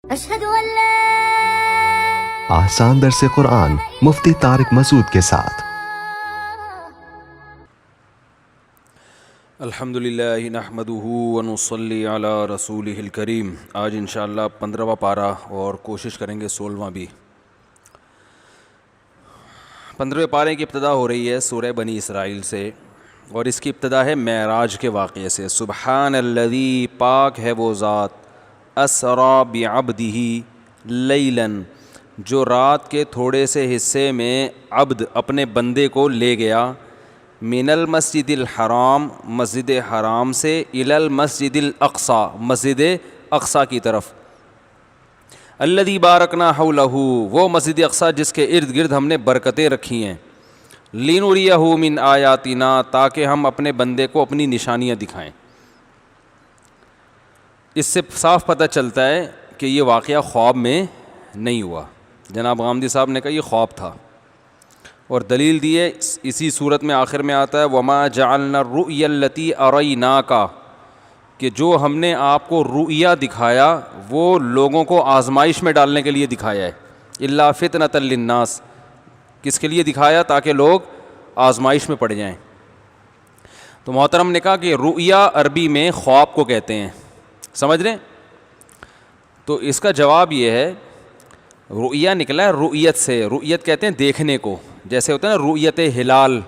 اشہد ان لا آسان درس قرآن مفتی طارق مسعود کے ساتھ۔ الحمدللہ نحمدہ ونصلی علی رسولہ الکریم۔ آج انشاءاللہ 15واں پارہ اور کوشش کریں گے 16واں بھی۔ 15ویں پارے کی ابتدا ہو رہی ہے سورہ بنی اسرائیل سے، اور اس کی ابتدا ہے معراج کے واقعے سے۔ سبحان الذی، پاک ہے وہ ذات، اسریٰ بعبدہ لیلاً، جو رات کے تھوڑے سے حصے میں عبد اپنے بندے کو لے گیا، من المسجد الحرام، مسجد حرام سے، الی المسجد الاقصی، مسجد اقصی کی طرف، الذی بارکنا حولہ، وہ مسجد اقصی جس کے ارد گرد ہم نے برکتیں رکھی ہیں، لنریہ من آیاتنا، تاکہ ہم اپنے بندے کو اپنی نشانیاں دکھائیں۔ اس سے صاف پتہ چلتا ہے کہ یہ واقعہ خواب میں نہیں ہوا۔ جناب غامدی صاحب نے کہا یہ خواب تھا، اور دلیل دی ہے اسی صورت میں آخر میں آتا ہے وما جعلنا الرؤیا التي اریناک، کہ جو ہم نے آپ کو رؤیا دکھایا وہ لوگوں کو آزمائش میں ڈالنے کے لیے دکھایا ہے، الا فتنۃ للناس، کس کے لیے دکھایا؟ تاکہ لوگ آزمائش میں پڑ جائیں۔ تو محترم نے کہا کہ رؤیا عربی میں خواب کو کہتے ہیں، سمجھ رہے ہیں؟ تو اس کا جواب یہ ہے، رؤیا نکلا ہے رؤیت سے، رؤیت کہتے ہیں دیکھنے کو، جیسے ہوتا ہے نا رؤیت ہلال،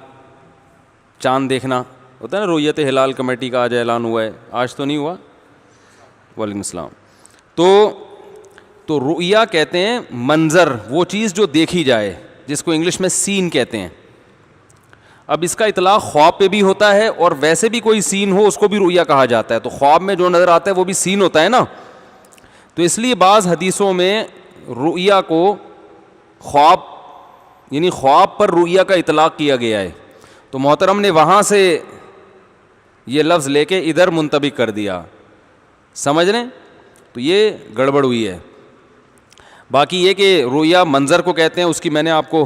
چاند دیکھنا ہوتا ہے نا، رؤیت ہلال کمیٹی کا آج اعلان ہوا ہے، آج تو نہیں ہوا، وعلیکم السلام۔ تو رؤیا کہتے ہیں منظر، وہ چیز جو دیکھی جائے، جس کو انگلش میں سین کہتے ہیں۔ اب اس کا اطلاق خواب پہ بھی ہوتا ہے، اور ویسے بھی کوئی سین ہو اس کو بھی رؤیا کہا جاتا ہے۔ تو خواب میں جو نظر آتا ہے وہ بھی سین ہوتا ہے نا، تو اس لیے بعض حدیثوں میں رؤیا کو خواب، یعنی خواب پر رؤیا کا اطلاق کیا گیا ہے۔ تو محترم نے وہاں سے یہ لفظ لے کے ادھر منطبق کر دیا، سمجھ رہے ہیں؟ تو یہ گڑبڑ ہوئی ہے۔ باقی یہ کہ رؤیا منظر کو کہتے ہیں، اس کی میں نے آپ کو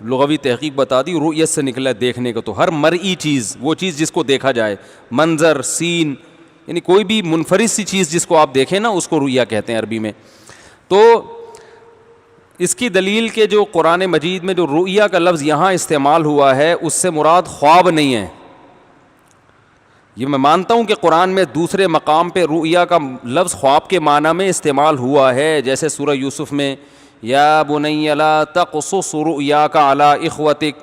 لغوی تحقیق بتا دی، رؤیت سے نکلا ہے دیکھنے کو، تو ہر مرئی چیز، وہ چیز جس کو دیکھا جائے، منظر، سین، یعنی کوئی بھی منفرد سی چیز جس کو آپ دیکھیں نا، اس کو رؤیا کہتے ہیں عربی میں۔ تو اس کی دلیل کے جو قرآن مجید میں جو رؤیا کا لفظ یہاں استعمال ہوا ہے، اس سے مراد خواب نہیں ہے۔ یہ میں مانتا ہوں کہ قرآن میں دوسرے مقام پہ رؤیا کا لفظ خواب کے معنی میں استعمال ہوا ہے، جیسے سورہ یوسف میں یا بنی لا تقصص رؤیاک علی اخوتک،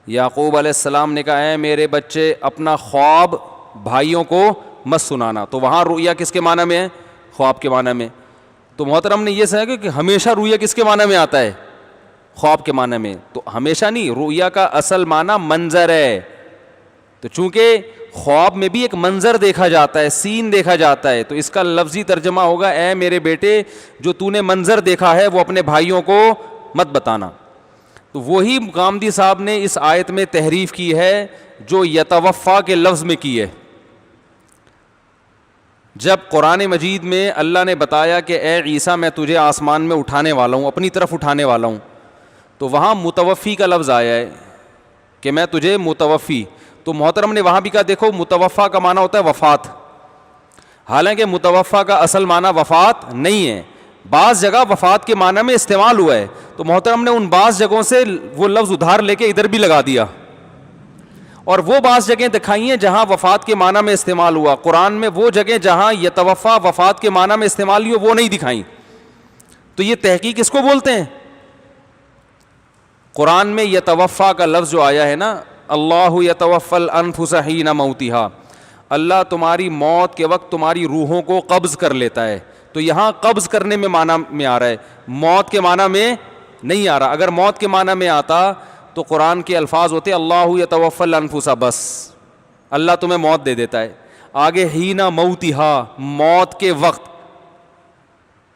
یعقوب علیہ السلام نے کہا اے میرے بچے اپنا خواب بھائیوں کو مت سنانا، تو وہاں رؤیا کس کے معنی میں ہے؟ خواب کے معنی میں۔ تو محترم نے یہ سمجھا کہ ہمیشہ رؤیا کس کے معنی میں آتا ہے؟ خواب کے معنی میں۔ تو ہمیشہ نہیں، رؤیا کا اصل معنی منظر ہے، تو چونکہ خواب میں بھی ایک منظر دیکھا جاتا ہے، سین دیکھا جاتا ہے، تو اس کا لفظی ترجمہ ہوگا اے میرے بیٹے جو تو نے منظر دیکھا ہے وہ اپنے بھائیوں کو مت بتانا۔ تو وہی غامدی صاحب نے اس آیت میں تحریف کی ہے جو یتوفا کے لفظ میں کی ہے۔ جب قرآن مجید میں اللہ نے بتایا کہ اے عیسیٰ میں تجھے آسمان میں اٹھانے والا ہوں، اپنی طرف اٹھانے والا ہوں، تو وہاں متوفی کا لفظ آیا ہے کہ میں تجھے متوفی، تو محترم نے وہاں بھی کہا دیکھو متوفا کا معنی ہوتا ہے وفات، حالانکہ متوفا کا اصل معنی وفات نہیں ہے، بعض جگہ وفات کے معنی میں استعمال ہوا ہے، تو محترم نے ان بعض جگہوں سے وہ لفظ ادھار لے کے ادھر بھی لگا دیا، اور وہ بعض جگہیں دکھائی ہیں جہاں وفات کے معنی میں استعمال ہوا، قرآن میں وہ جگہ جہاں یتوفا وفات کے معنی میں استعمال ہوئی وہ نہیں دکھائیں۔ تو یہ تحقیق اس کو بولتے ہیں۔ قرآن میں یتوفا کا لفظ جو آیا ہے نا، اللہ یتوفی الانفس حین موتہا، اللہ تمہاری موت کے وقت تمہاری روحوں کو قبض کر لیتا ہے، تو یہاں قبض کرنے میں معنی میں آ رہا ہے، موت کے معنی میں نہیں آ رہا۔ اگر موت کے معنی میں آتا تو قرآن کے الفاظ ہوتے اللہ یتوفی الانفس، بس اللہ تمہیں موت دے دیتا ہے، آگے حین موتہا، موت کے وقت،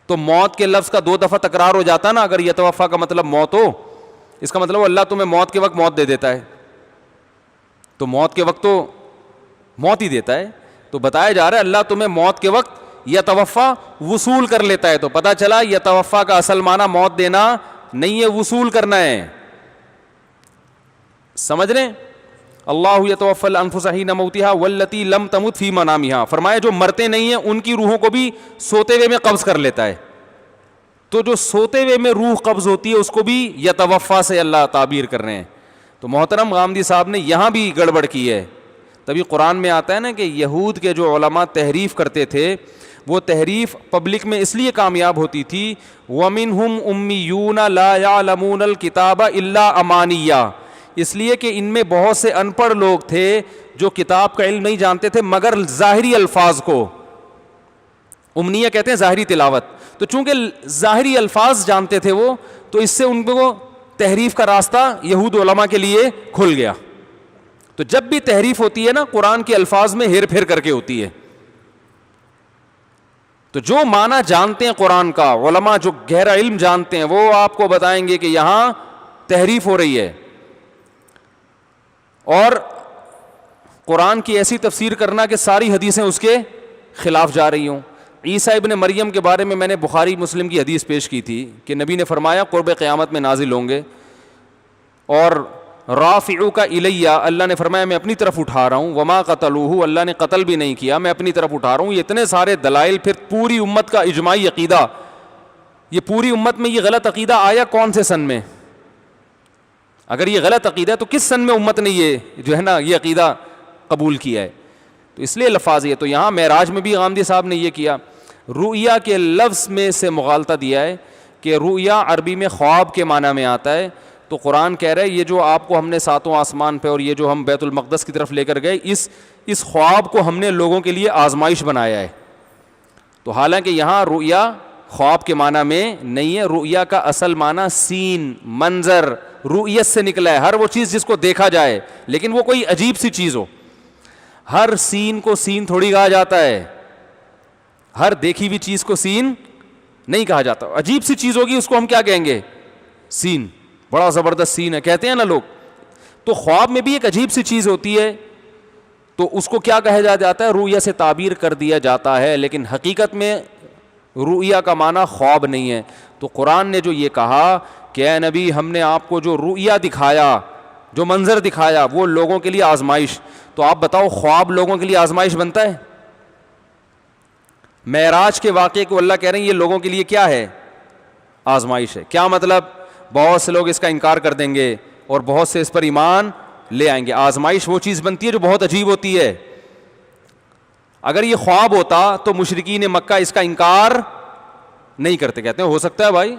تو موت کے لفظ کا 2 دفعہ تکرار ہو جاتا نا، اگر یتوفا کا مطلب موت ہو، اس کا مطلب اللہ تمہیں موت کے وقت موت دے دیتا ہے، تو موت کے وقت تو موت ہی دیتا ہے، تو بتایا جا رہا ہے اللہ تمہیں موت کے وقت یتوفا وصول کر لیتا ہے، تو پتہ چلا یتوفا کا اصل معنی موت دینا نہیں ہے، وصول کرنا ہے، سمجھ رہے ہیں؟ اللہ یتوفی الانفس حین موتہا واللتی لم تمت فی منامہا، فرمایا جو مرتے نہیں ہیں ان کی روحوں کو بھی سوتے ہوئے میں قبض کر لیتا ہے، تو جو سوتے ہوئے میں روح قبض ہوتی ہے اس کو بھی یتوفا سے اللہ تعبیر کر رہے ہیں. تو محترم غامدی صاحب نے یہاں بھی گڑبڑ کی ہے. تبھی قرآن میں آتا ہے نا کہ یہود کے جو علماء تحریف کرتے تھے وہ تحریف پبلک میں اس لیے کامیاب ہوتی تھی. وَمِنْهُمْ أُمِّيُّونَ لَا يَعْلَمُونَ الْكِتَابَ إِلَّا أَمَانِيًّا, اس لیے کہ ان میں بہت سے ان پڑھ لوگ تھے جو کتاب کا علم نہیں جانتے تھے مگر ظاہری الفاظ کو. امنیہ کہتے ہیں ظاہری تلاوت. تو چونکہ ظاہری الفاظ جانتے تھے وہ, تو اس سے ان کو تحریف کا راستہ یہود علماء کے لیے کھل گیا. تو جب بھی تحریف ہوتی ہے نا قرآن کے الفاظ میں ہیر پھیر کر کے ہوتی ہے. تو جو معنی جانتے ہیں قرآن کا علماء, جو گہرا علم جانتے ہیں, وہ آپ کو بتائیں گے کہ یہاں تحریف ہو رہی ہے اور قرآن کی ایسی تفسیر کرنا کہ ساری حدیثیں اس کے خلاف جا رہی ہوں. عیسیٰ ابن مریم کے بارے میں نے بخاری مسلم کی حدیث پیش کی تھی کہ نبی نے فرمایا قرب قیامت میں نازل ہوں گے, اور رافعوک الیہ, اللہ نے فرمایا میں اپنی طرف اٹھا رہا ہوں. وما قتلوہ, اللہ نے قتل بھی نہیں کیا, میں اپنی طرف اٹھا رہا ہوں. یہ اتنے سارے دلائل, پھر پوری امت کا اجماعی عقیدہ. یہ پوری امت میں یہ غلط عقیدہ آیا کون سے سن میں؟ اگر یہ غلط عقیدہ ہے تو کس سن میں امت نے یہ جو ہے نا یہ عقیدہ قبول کیا ہے؟ تو اس لیے لفاظ یہ. تو یہاں معراج میں بھی غامدی صاحب نے یہ کیا, رؤیا کے لفظ میں سے مغالطہ دیا ہے کہ رؤیا عربی میں خواب کے معنی میں آتا ہے. تو قرآن کہہ رہا ہے یہ جو آپ کو ہم نے ساتوں آسمان پہ اور یہ جو ہم بیت المقدس کی طرف لے کر گئے, اس خواب کو ہم نے لوگوں کے لیے آزمائش بنایا ہے. تو حالانکہ یہاں رؤیا خواب کے معنی میں نہیں ہے. رؤیا کا اصل معنی سین, منظر, رؤیت سے نکلا ہے. ہر وہ چیز جس کو دیکھا جائے, لیکن وہ کوئی عجیب سی چیز ہو. ہر سین کو سین تھوڑی کہا جاتا ہے, ہر دیکھی ہوئی چیز کو سین نہیں کہا جاتا. عجیب سی چیز ہوگی اس کو ہم کیا کہیں گے؟ سین. بڑا زبردست سین ہے کہتے ہیں نا لوگ. تو خواب میں بھی ایک عجیب سی چیز ہوتی ہے, تو اس کو کیا کہا جاتا ہے؟ رؤیا سے تعبیر کر دیا جاتا ہے. لیکن حقیقت میں رؤیا کا معنی خواب نہیں ہے. تو قرآن نے جو یہ کہا کہ اے نبی ہم نے آپ کو جو رؤیا دکھایا, جو منظر دکھایا, وہ لوگوں کے لیے آزمائش. تو آپ بتاؤ خواب لوگوں کے لیے آزمائش بنتا ہے؟ معراج کے واقعے کو اللہ کہہ رہے ہیں یہ لوگوں کے لیے کیا ہے؟ آزمائش ہے. کیا مطلب؟ بہت سے لوگ اس کا انکار کر دیں گے اور بہت سے اس پر ایمان لے آئیں گے. آزمائش وہ چیز بنتی ہے جو بہت عجیب ہوتی ہے. اگر یہ خواب ہوتا تو مشرکین مکہ اس کا انکار نہیں کرتے, کہتے ہیں ہو سکتا ہے بھائی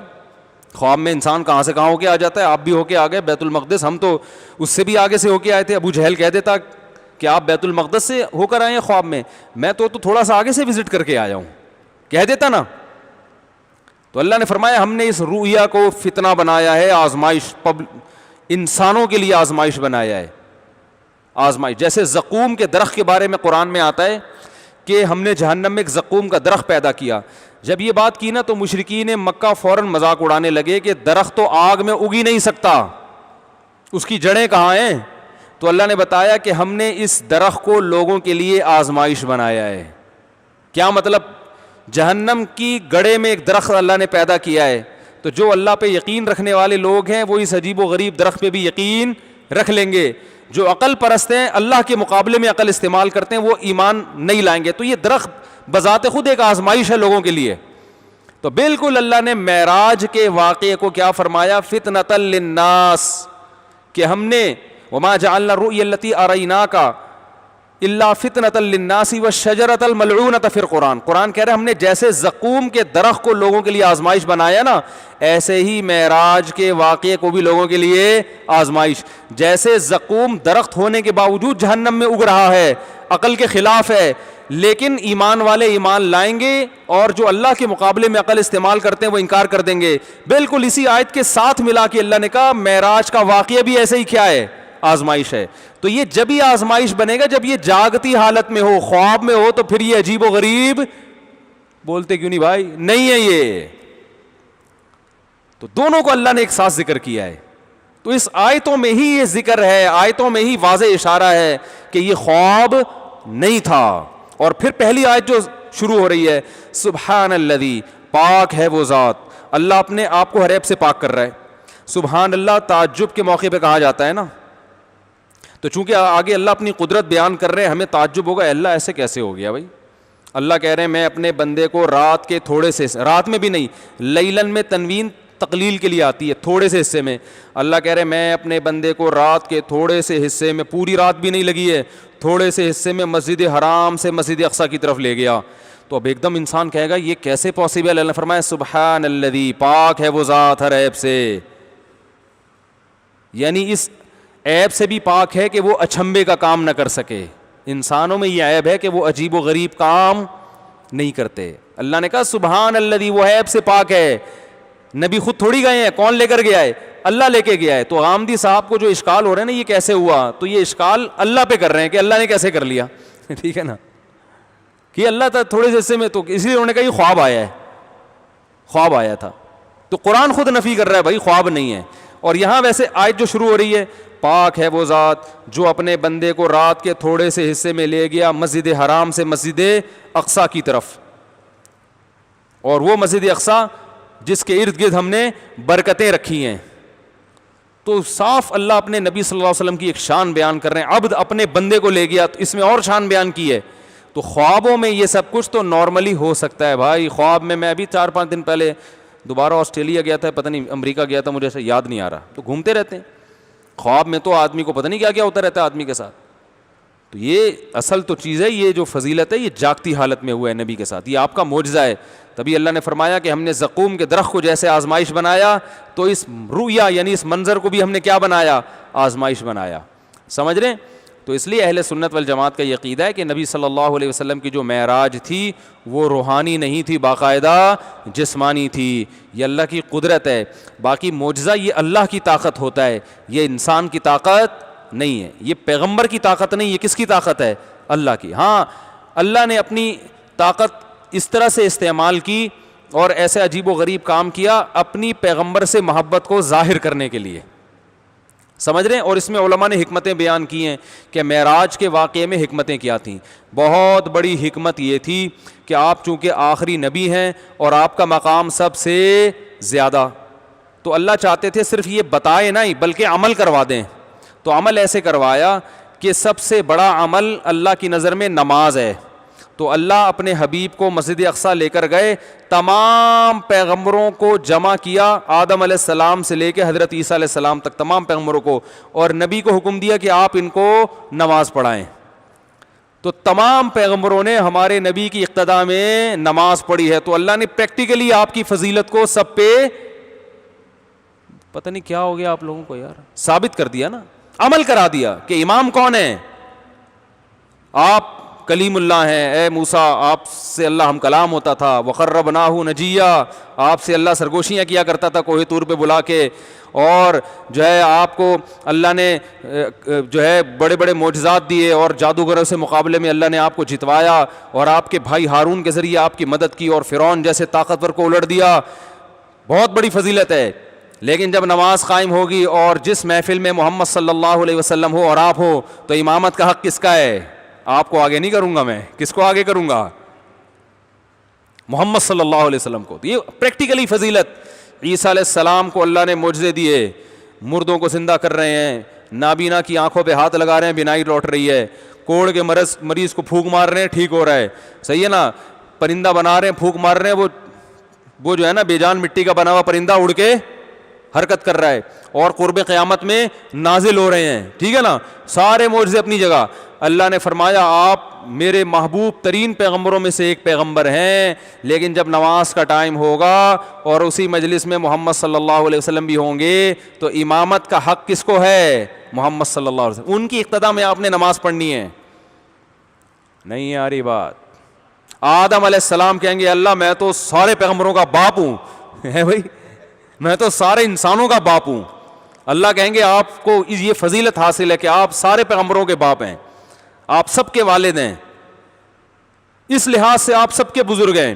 خواب میں انسان کہاں سے کہاں ہو کے آ جاتا ہے, آپ بھی ہو کے آ گئے بیت المقدس, ہم تو اس سے بھی آگے سے ہو کے آئے تھے. ابو جہل کہہ دیتا کہ آپ بیت المقدس سے ہو کر آئے ہیں خواب میں, میں تو تھوڑا سا آگے سے وزٹ کر کے آیا ہوں, کہہ دیتا نا. تو اللہ نے فرمایا ہم نے اس رؤیا کو فتنہ بنایا ہے, آزمائش, انسانوں کے لیے آزمائش بنایا ہے. آزمائش جیسے زقوم کے درخت کے بارے میں قرآن میں آتا ہے کہ ہم نے جہنم میں ایک زقوم کا درخت پیدا کیا. جب یہ بات کی نا تو مشرکین مکہ فوراً مذاق اڑانے لگے کہ درخت تو آگ میں اگ ہی نہیں سکتا, اس کی جڑیں کہاں ہیں؟ تو اللہ نے بتایا کہ ہم نے اس درخت کو لوگوں کے لیے آزمائش بنایا ہے. کیا مطلب؟ جہنم کی گڑھے میں ایک درخت اللہ نے پیدا کیا ہے, تو جو اللہ پہ یقین رکھنے والے لوگ ہیں وہ اس عجیب و غریب درخت پہ بھی یقین رکھ لیں گے. جو عقل پرست ہیں, اللہ کے مقابلے میں عقل استعمال کرتے ہیں, وہ ایمان نہیں لائیں گے. تو یہ درخت بذات خود ایک آزمائش ہے لوگوں کے لیے. تو بالکل اللہ نے معراج کے واقعے کو کیا فرمایا؟ فتنۃ للناس, کہ ہم نے وما جعلنا الرؤیا التي اریناک الا فتنۃ للناس والشجرۃ الملعونۃ فی القرآن. قرآن کہہ رہے ہم نے جیسے زقوم کے درخت کو لوگوں کے لیے آزمائش بنایا نا, ایسے ہی معراج کے واقعے کو بھی لوگوں کے لیے آزمائش. جیسے زقوم درخت ہونے کے باوجود جہنم میں اگ رہا ہے, عقل کے خلاف ہے, لیکن ایمان والے ایمان لائیں گے, اور جو اللہ کے مقابلے میں عقل استعمال کرتے ہیں وہ انکار کر دیں گے. بالکل اسی آیت کے ساتھ ملا کے اللہ نے کہا معراج کا واقعہ بھی ایسے ہی کیا ہے؟ آزمائش ہے. تو یہ جب ہی آزمائش بنے گا جب یہ جاگتی حالت میں ہو, خواب میں ہو, تو پھر یہ عجیب و غریب بولتے کیوں نہیں بھائی نہیں ہے یہ. تو دونوں کو اللہ نے ایک ساتھ ذکر کیا ہے. تو اس آیتوں میں ہی یہ ذکر ہے, آیتوں میں ہی واضح اشارہ ہے کہ یہ خواب نہیں تھا. اور پھر پہلی آیت جو شروع ہو رہی ہے, سبحان الذی, پاک ہے وہ ذات. اللہ اپنے آپ کو ہر عیب سے پاک کر رہا ہے. سبحان اللہ تعجب کے موقع پہ کہا جاتا ہے نا, تو چونکہ آگے اللہ اپنی قدرت بیان کر رہے ہیں, ہمیں تعجب ہوگا اللہ ایسے کیسے ہو گیا بھائی, اللہ کہہ رہے ہیں میں اپنے بندے کو رات کے تھوڑے سے، رات میں بھی نہیں، لیلن میں تنوین تقلیل کے لیے آتی ہے، تھوڑے سے حصے میں، اللہ کہہ رہے ہیں میں اپنے بندے کو رات کے تھوڑے سے حصے میں، پوری رات بھی نہیں لگی ہے، تھوڑے سے حصے میں مسجد حرام سے مسجد اقصیٰ کی طرف لے گیا. تو اب ایک دم انسان کہے گا یہ کیسے پاسبل ہے؟ اللہ نے فرمایا سبحان الذی، پاک ہے وہ ذات ہر عیب سے، یعنی اس عیب سے بھی پاک ہے کہ وہ اچھمبے کا کام نہ کر سکے. انسانوں میں یہ عیب ہے کہ وہ عجیب و غریب کام نہیں کرتے. اللہ نے کہا سبحان الذی، وہ عیب سے پاک ہے. نبی خود تھوڑی گئے ہیں، کون لے کر گیا ہے؟ اللہ لے کے گیا ہے. تو غامدی صاحب کو جو اشکال ہو رہا ہے نا یہ کیسے ہوا، تو یہ اشکال اللہ پہ کر رہے ہیں کہ اللہ نے کیسے کر لیا. ٹھیک ہے نا، کہ اللہ تھا تھوڑے سے حصے میں، تو اس لیے انہوں نے کہا یہ خواب آیا ہے، خواب آیا تھا. تو قرآن خود نفی کر رہا ہے بھائی خواب نہیں ہے. اور یہاں ویسے آیت جو شروع ہو رہی ہے، پاک ہے وہ ذات جو اپنے بندے کو رات کے تھوڑے سے حصے میں لے گیا مسجد حرام سے مسجد اقصیٰ کی طرف، اور وہ مسجد اقصیٰ جس کے ارد گرد ہم نے برکتیں رکھی ہیں. تو صاف اللہ اپنے نبی صلی اللہ علیہ وسلم کی ایک شان بیان کر رہے ہیں، عبد اپنے بندے کو لے گیا، تو اس میں اور شان بیان کی ہے. تو خوابوں میں یہ سب کچھ تو نارملی ہو سکتا ہے بھائی. خواب میں ابھی 4-5 دن پہلے دوبارہ آسٹریلیا گیا تھا، پتہ نہیں امریکہ گیا تھا، مجھے ایسا یاد نہیں آ رہا. تو گھومتے رہتے ہیں خواب میں، تو آدمی کو پتہ نہیں کیا کیا ہوتا رہتا ہے آدمی کے ساتھ. تو یہ اصل تو چیز ہے، یہ جو فضیلت ہے یہ جاگتی حالت میں ہوا ہے نبی کے ساتھ، یہ آپ کا معجزہ ہے. تبھی اللہ نے فرمایا کہ ہم نے زقوم کے درخت کو جیسے آزمائش بنایا، تو اس رؤیا یعنی اس منظر کو بھی ہم نے کیا بنایا؟ آزمائش بنایا. سمجھ رہے ہیں؟ تو اس لیے اہل سنت والجماعت کا یہ عقیدہ ہے کہ نبی صلی اللہ علیہ وسلم کی جو معراج تھی وہ روحانی نہیں تھی، باقاعدہ جسمانی تھی. یہ اللہ کی قدرت ہے. باقی معجزہ یہ اللہ کی طاقت ہوتا ہے، یہ انسان کی طاقت نہیں ہے، یہ پیغمبر کی طاقت نہیں، یہ کس کی طاقت ہے؟ اللہ کی. ہاں اللہ نے اپنی طاقت اس طرح سے استعمال کی اور ایسے عجیب و غریب کام کیا اپنی پیغمبر سے محبت کو ظاہر کرنے کے لیے. سمجھ رہے ہیں؟ اور اس میں علماء نے حکمتیں بیان کی ہیں کہ معراج کے واقعے میں حکمتیں کیا تھیں. بہت بڑی حکمت یہ تھی کہ آپ چونکہ آخری نبی ہیں اور آپ کا مقام سب سے زیادہ، تو اللہ چاہتے تھے صرف یہ بتائے نہیں بلکہ عمل کروا دیں. تو عمل ایسے کروایا کہ سب سے بڑا عمل اللہ کی نظر میں نماز ہے. تو اللہ اپنے حبیب کو مسجد اقصیٰ لے کر گئے، تمام پیغمبروں کو جمع کیا، آدم علیہ السلام سے لے کے حضرت عیسیٰ علیہ السلام تک تمام پیغمبروں کو، اور نبی کو حکم دیا کہ آپ ان کو نماز پڑھائیں. تو تمام پیغمبروں نے ہمارے نبی کی اقتداء میں نماز پڑھی ہے. تو اللہ نے پریکٹیکلی آپ کی فضیلت کو سب پہ، پتہ نہیں کیا ہو گیا آپ لوگوں کو یار، ثابت کر دیا نا، عمل کرا دیا کہ امام کون ہے؟ آپ کلیم اللہ ہیں. اے موسیٰ آپ سے اللہ ہم کلام ہوتا تھا، وقربناہ نجیہ، آپ سے اللہ سرگوشیاں کیا کرتا تھا کوہ طور پہ بلا کے، اور جو ہے آپ کو اللہ نے جو ہے بڑے بڑے معجزات دیے، اور جادوگروں سے مقابلے میں اللہ نے آپ کو جتوایا، اور آپ کے بھائی ہارون کے ذریعے آپ کی مدد کی، اور فرعون جیسے طاقتور کو الٹ دیا. بہت بڑی فضیلت ہے. لیکن جب نماز قائم ہوگی اور جس محفل میں محمد صلی اللہ علیہ وسلم ہو اور آپ ہو، تو امامت کا حق کس کا ہے؟ آپ کو آگے نہیں کروں گا میں، کس کو آگے کروں گا؟ محمد صلی اللہ علیہ وسلم کو. یہ پریکٹیکلی فضیلت. عیسیٰ علیہ السلام کو اللہ نے معجزے دیے، مردوں کو زندہ کر رہے ہیں، نابینا کی آنکھوں پہ ہاتھ لگا رہے ہیں، بینائی لوٹ رہی ہے، کوڑ کے مریض کو پھونک مار رہے ہیں، ٹھیک ہو رہا ہے. صحیح ہے نا؟ پرندہ بنا رہے ہیں، پھونک مار رہے ہیں، وہ جو ہے نا بے جان مٹی کا بنا ہوا پرندہ اڑ کے حرکت کر رہا ہے، اور قرب قیامت میں نازل ہو رہے ہیں. ٹھیک ہے نا؟ سارے معجزے اپنی جگہ. اللہ نے فرمایا آپ میرے محبوب ترین پیغمبروں میں سے ایک پیغمبر ہیں، لیکن جب نماز کا ٹائم ہوگا اور اسی مجلس میں محمد صلی اللہ علیہ وسلم بھی ہوں گے، تو امامت کا حق کس کو ہے؟ محمد صلی اللہ علیہ وسلم. ان کی اقتداء میں آپ نے نماز پڑھنی ہے. نہیں آ رہی بات؟ آدم علیہ السلام کہیں گے اللہ میں تو سارے پیغمبروں کا باپ ہوں. ہے بھائی، میں تو سارے انسانوں کا باپ ہوں. اللہ کہیں گے آپ کو یہ فضیلت حاصل ہے کہ آپ سارے پیغمبروں کے باپ ہیں، آپ سب کے والد ہیں، اس لحاظ سے آپ سب کے بزرگ ہیں.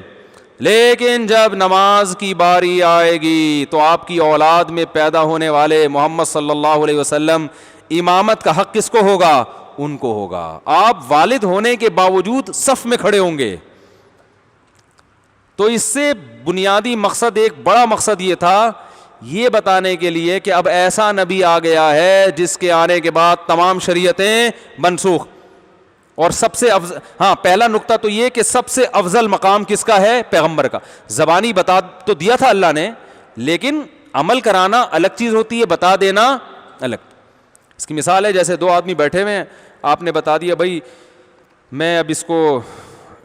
لیکن جب نماز کی باری آئے گی تو آپ کی اولاد میں پیدا ہونے والے محمد صلی اللہ علیہ وسلم، امامت کا حق کس کو ہوگا؟ ان کو ہوگا. آپ والد ہونے کے باوجود صف میں کھڑے ہوں گے. تو اس سے بنیادی مقصد، ایک بڑا مقصد یہ تھا، یہ بتانے کے لیے کہ اب ایسا نبی آ گیا ہے جس کے آنے کے بعد تمام شریعتیں منسوخ. اور سب سے ہاں پہلا نقطہ تو یہ کہ سب سے افضل مقام کس کا ہے؟ پیغمبر کا. زبانی بتا تو دیا تھا اللہ نے, لیکن عمل کرانا الگ چیز ہوتی ہے, بتا دینا الگ. اس کی مثال ہے جیسے دو آدمی بیٹھے ہوئے ہیں, آپ نے بتا دیا بھائی میں اب اس کو,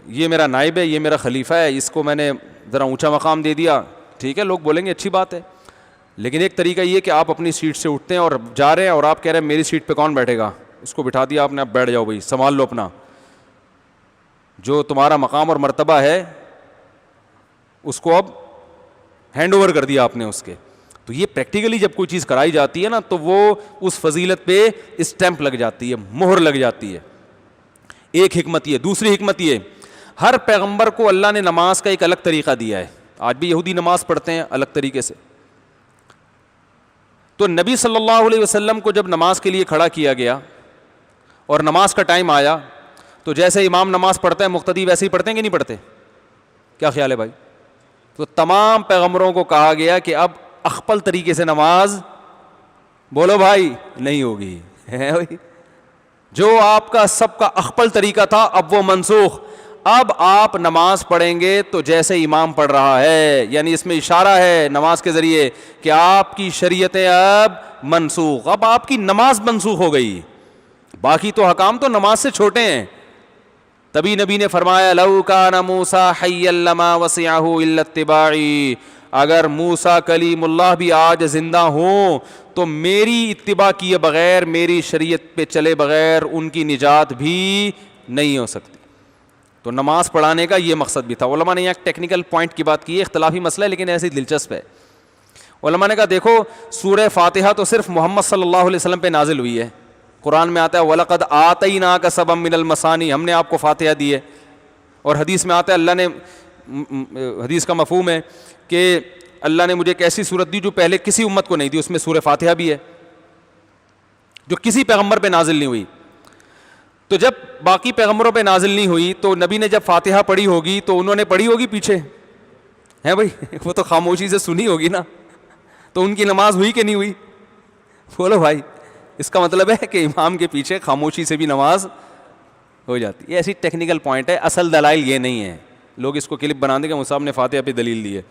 یہ میرا نائب ہے, یہ میرا خلیفہ ہے, اس کو میں نے ذرا اونچا مقام دے دیا, ٹھیک ہے, لوگ بولیں گے اچھی بات ہے. لیکن ایک طریقہ یہ کہ آپ اپنی سیٹ سے اٹھتے ہیں اور جا رہے ہیں اور آپ کہہ رہے ہیں میری سیٹ پہ کون بیٹھے گا, اس کو بٹھا دیا آپ نے, اب بیٹھ جاؤ بھائی, سنبھال لو اپنا, جو تمہارا مقام اور مرتبہ ہے اس کو اب ہینڈ اوور کر دیا آپ نے اس کے. تو یہ پریکٹیکلی جب کوئی چیز کرائی جاتی ہے نا تو وہ اس فضیلت پہ اسٹیمپ لگ جاتی ہے, مہر لگ جاتی ہے. ایک حکمت یہ. دوسری حکمت یہ, ہر پیغمبر کو اللہ نے نماز کا ایک الگ طریقہ دیا ہے. آج بھی یہودی نماز پڑھتے ہیں الگ طریقے سے, تو نبی صلی اللہ علیہ وسلم کو جب نماز کے لیے کھڑا کیا گیا اور نماز کا ٹائم آیا تو جیسے امام نماز پڑھتا ہے مقتدی ویسے ہی پڑھتے ہیں کہ نہیں پڑھتے؟ کیا خیال ہے بھائی؟ تو تمام پیغمبروں کو کہا گیا کہ اب اخپل طریقے سے نماز بولو بھائی نہیں ہوگی. جو آپ کا سب کا اخپل طریقہ تھا اب وہ منسوخ. اب آپ نماز پڑھیں گے تو جیسے امام پڑھ رہا ہے, یعنی اس میں اشارہ ہے نماز کے ذریعے کہ آپ کی شریعتیں اب منسوخ, اب آپ کی نماز منسوخ ہو گئی. باقی تو حکام تو نماز سے چھوٹے ہیں. تبھی نبی نے فرمایا لو کان موسیٰ حیا لما وسعہ الا اتباعی, اگر موسیٰ کلیم اللہ بھی آج زندہ ہوں تو میری اتباع کیے بغیر, میری شریعت پہ چلے بغیر ان کی نجات بھی نہیں ہو سکتی. تو نماز پڑھانے کا یہ مقصد بھی تھا. علماء نے یہاں ٹیکنیکل پوائنٹ کی بات کی ہے, اختلافی مسئلہ ہے لیکن ایسی دلچسپ ہے. علماء نے کہا دیکھو سورہ فاتحہ تو صرف محمد صلی اللہ علیہ وسلم پہ نازل ہوئی ہے. قرآن میں آتا ہے وَلَقَدْ آتَيْنَاكَ سَبْعًا مِنَ الْمَثَانِي, ہم نے آپ کو فاتحہ دی ہے. اور حدیث میں آتا ہے اللہ نے, حدیث کا مفہوم ہے کہ اللہ نے مجھے ایک ایسی سورت دی جو پہلے کسی امت کو نہیں دی, اس میں سورہ فاتحہ بھی ہے جو کسی پیغمبر پہ نازل نہیں ہوئی. تو جب باقی پیغمبروں پہ نازل نہیں ہوئی تو نبی نے جب فاتحہ پڑھی ہوگی تو انہوں نے پڑھی ہوگی پیچھے ہے بھائی, وہ تو خاموشی سے سنی ہوگی نا, تو ان کی نماز ہوئی کہ نہیں ہوئی؟ بولو بھائی. اس کا مطلب ہے کہ امام کے پیچھے خاموشی سے بھی نماز ہو جاتی ہے. ایسی ٹیکنیکل پوائنٹ ہے, اصل دلائل یہ نہیں ہے. لوگ اس کو کلپ بنا دیں کہ مصعب نے فاتحہ پہ دلیل دی ہے,